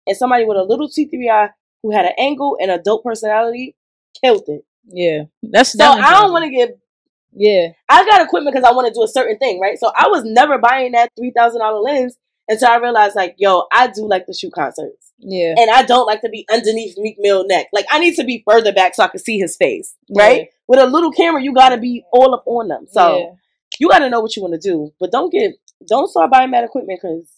and somebody with a little T3i who had an angle and a dope personality killed it. Yeah, that's so I don't want to get. Yeah, I got equipment because I want to do a certain thing, right? So I was never buying that $3,000 lens until I realized, like, yo, I do like to shoot concerts. Yeah, and I don't like to be underneath Meek Mill's neck. Like, I need to be further back so I can see his face, right? Yeah. With a little camera, you got to be all up on them. So you got to know what you want to do, but don't start buying that equipment because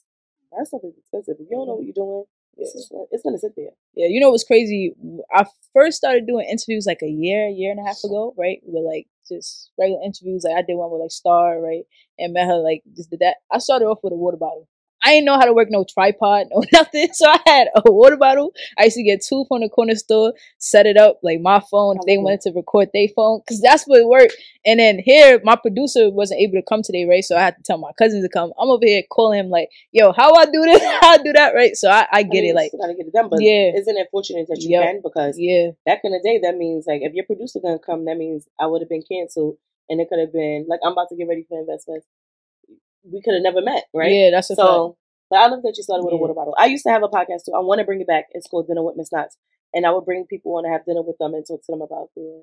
that stuff is expensive. If you don't know what you're doing, it's gonna sit there. Yeah, you know what's crazy? I first started doing interviews like a year and a half ago, right? With like just regular interviews. Like I did one with like Star, right? And met her, like just did that. I started off with a water bottle. I didn't know how to work no tripod, no nothing. So I had a water bottle. I used to get two from the corner store, set it up like my phone if they wanted to record their phone, because that's what it worked. And then here, my producer wasn't able to come today, right? So I had to tell my cousins to come. I'm over here calling him like, yo, how I do this? How I do that, right? So I get it. Like, you gotta get it done, but isn't it fortunate that you can? Because back in the day, that means like if your producer gonna come, that means I would have been canceled, and it could have been like I'm about to get ready for investment. We could have never met, right? Yeah, that's a fact. But I love that you started with a water bottle. I used to have a podcast too. I want to bring it back. It's called Dinner with Miss Knox, and I would bring people on to have dinner with them and talk to them about their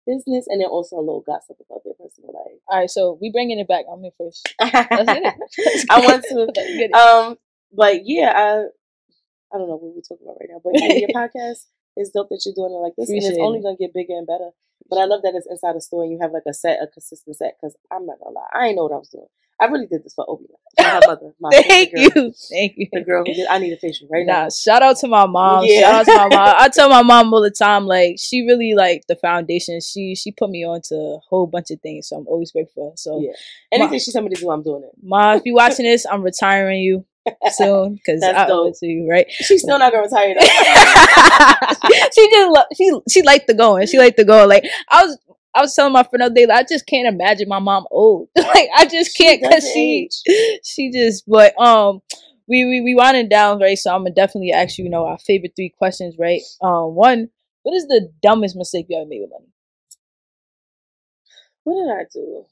business, and then also a little gossip about their personal life. All right, so we bringing it back. I'm here first. Let's get it. I want to. But yeah, I don't know what we're talking about right now, but yeah, your podcast is dope that you're doing it like this, and it's only gonna get bigger and better. But I love that it's inside a store and you have like a consistent set. Because I'm not gonna lie, I ain't know what I was doing. I really did this for Obi. My mother, thank you, the girl who did. I need a facial right now. Shout out to my mom. Yeah. Shout out to my mom. I tell my mom all the time, like she really like the foundation. She put me on to a whole bunch of things, so I'm always grateful for her. So yeah, anything she told me to do, I'm doing it. Ma, if you watching this, I'm retiring you soon because I owe it to you, right? She's still not gonna retire. She liked the going. She liked the go. Like I was telling my friend the other day, like, I just can't imagine my mom old. Like I just can't because she just. But we winding down, right? So I'm gonna definitely ask you, our favorite 3 questions, right? One, what is the dumbest mistake you ever made with money? What did I do?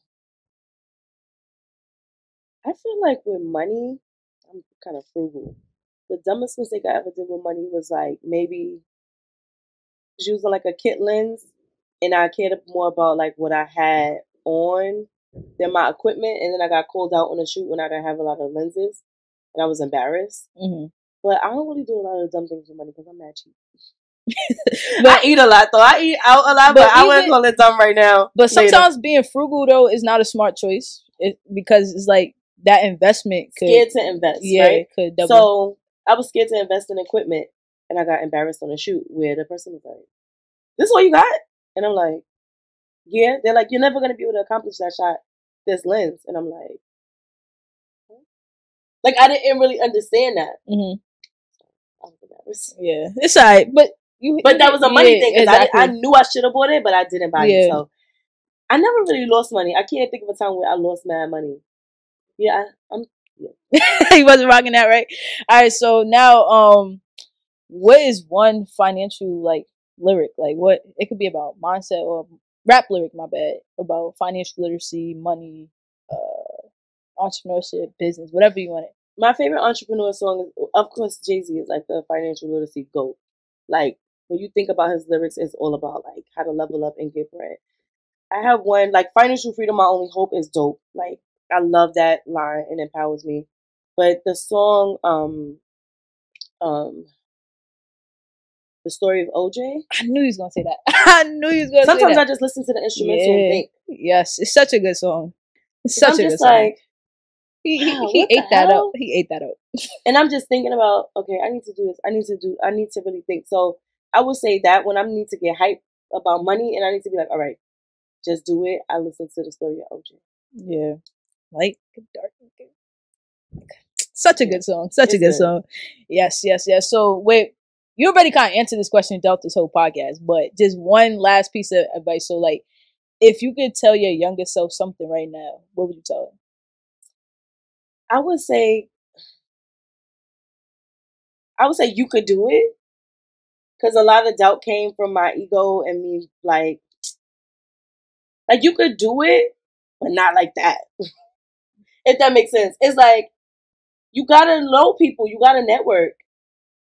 I feel like with money, I'm kind of frugal. The dumbest mistake I ever did with money was like maybe using like a kit lens, and I cared more about like what I had on than my equipment, and then I got called out on a shoot when I didn't have a lot of lenses, and I was embarrassed. Mm-hmm. But I don't really do a lot of dumb things with money because I'm mad cheap. But I eat a lot though. I eat out a lot, but I wouldn't call it dumb right now. But sometimes being frugal though is not a smart choice because it's like that investment could scared to invest. Yeah, right? It could double. So I was scared to invest in equipment, and I got embarrassed on a shoot where the person was like, "This is what you got?" And I'm like, "Yeah." They're like, "You're never gonna be able to accomplish that shot, this lens." And I'm like, I didn't really understand that. Mm-hmm. I was embarrassed. Yeah, it's alright, but that was a money thing because exactly. I knew I should have bought it, but I didn't buy it. So I never really lost money. I can't think of a time where I lost mad money. Yeah, I'm. Yeah. He wasn't rocking that, right? All right, so now, what is one financial lyric? Like what it could be about mindset or rap lyric, my bad, about financial literacy, money, entrepreneurship, business, whatever you want it. My favorite entrepreneur song is, of course, Jay-Z is like the financial literacy GOAT. Like when you think about his lyrics, it's all about like how to level up and get bread. I have one like financial freedom, my only hope is dope. Like I love that line and empowers me. But the song, the story of OJ. I knew he was gonna say that. I knew he was gonna say that. Sometimes I just listen to the instrumental and think. Yes, it's such a good song. It's such a good song. Like, he ate that up. He ate that up. And I'm just thinking about, okay, I need to do this. I need to really think. So I would say that when I need to get hyped about money and I need to be like, all right, just do it. I listen to the story of OJ. Yeah. Light, dark. Such a good song. Such a good song. Yes. So wait, you already kind of answered this question throughout this whole podcast, but just one last piece of advice. So like, if you could tell your younger self something right now, what would you tell her? I would say you could do it, because a lot of doubt came from my ego and me like you could do it, but not like that. If that makes sense. It's like you gotta know people, you gotta network.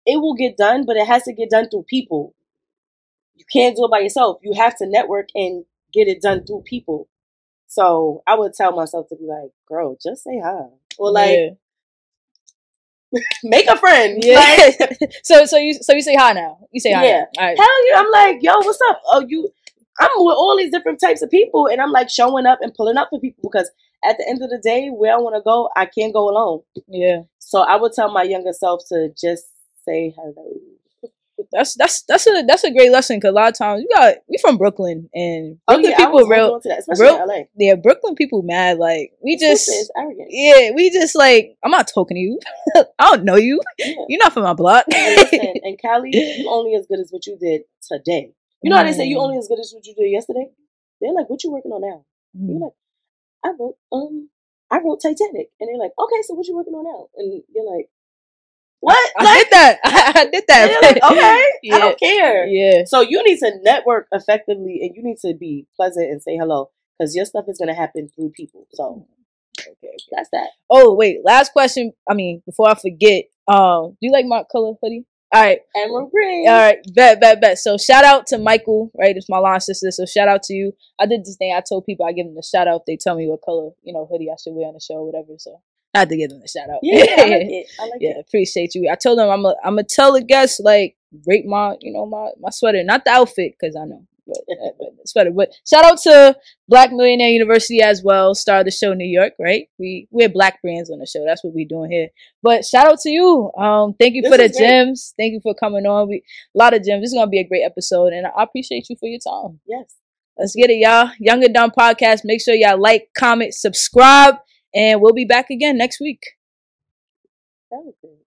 It will get done, but it has to get done through people. You can't do it by yourself. You have to network and get it done through people. So I would tell myself to be like, girl, just say hi. Or like make a friend. Yeah. Like, so you say hi now. You say hi. Yeah. Right. Hell yeah. I'm like, yo, what's up? I'm with all these different types of people, and I'm like showing up and pulling up for people, because at the end of the day, where I want to go, I can't go alone. Yeah. So I would tell my younger self to just say hello. That's a great lesson, because a lot of times we from Brooklyn, and Brooklyn people real, especially in LA. Yeah, Brooklyn people mad, like we just arrogant. Yeah, we just like, I'm not talking to you. I don't know you. Yeah. You're not from my block. And listen, in Cali, you only as good as what you did today. You know how they say you only as good as what you did yesterday? They're like, what you working on now? You're like, I wrote Titanic, and they're like, okay, so what you working on now? And you're like, what? I did that. I did that. Like, okay, yeah. I don't care. Yeah. So you need to network effectively, and you need to be pleasant and say hello, because your stuff is going to happen through people. So okay, that's that. Oh wait, last question. I mean, before I forget, do you like my color hoodie? All right, emerald green. All right, bet. So shout out to Michael, right? It's my line sister. So shout out to you. I did this thing. I told people I give them a shout out if they tell me what color, hoodie I should wear on the show or whatever. So I had to give them a shout out. Yeah, I like it. I like it. Appreciate you. I told them I'm gonna tell the guests like rate my my sweater, not the outfit because I know, but the sweater. But shout out to Black Millionaire University as well. Star of the show, New York. Right? We're Black brands on the show. That's what we're doing here. But shout out to you. Thank you for the gems. Thank you for coming on. A lot of gems. This is gonna be a great episode, and I appreciate you for your time. Yes. Let's get it, y'all. Young and Dumb Podcast. Make sure y'all like, comment, subscribe, and we'll be back again next week. That was good.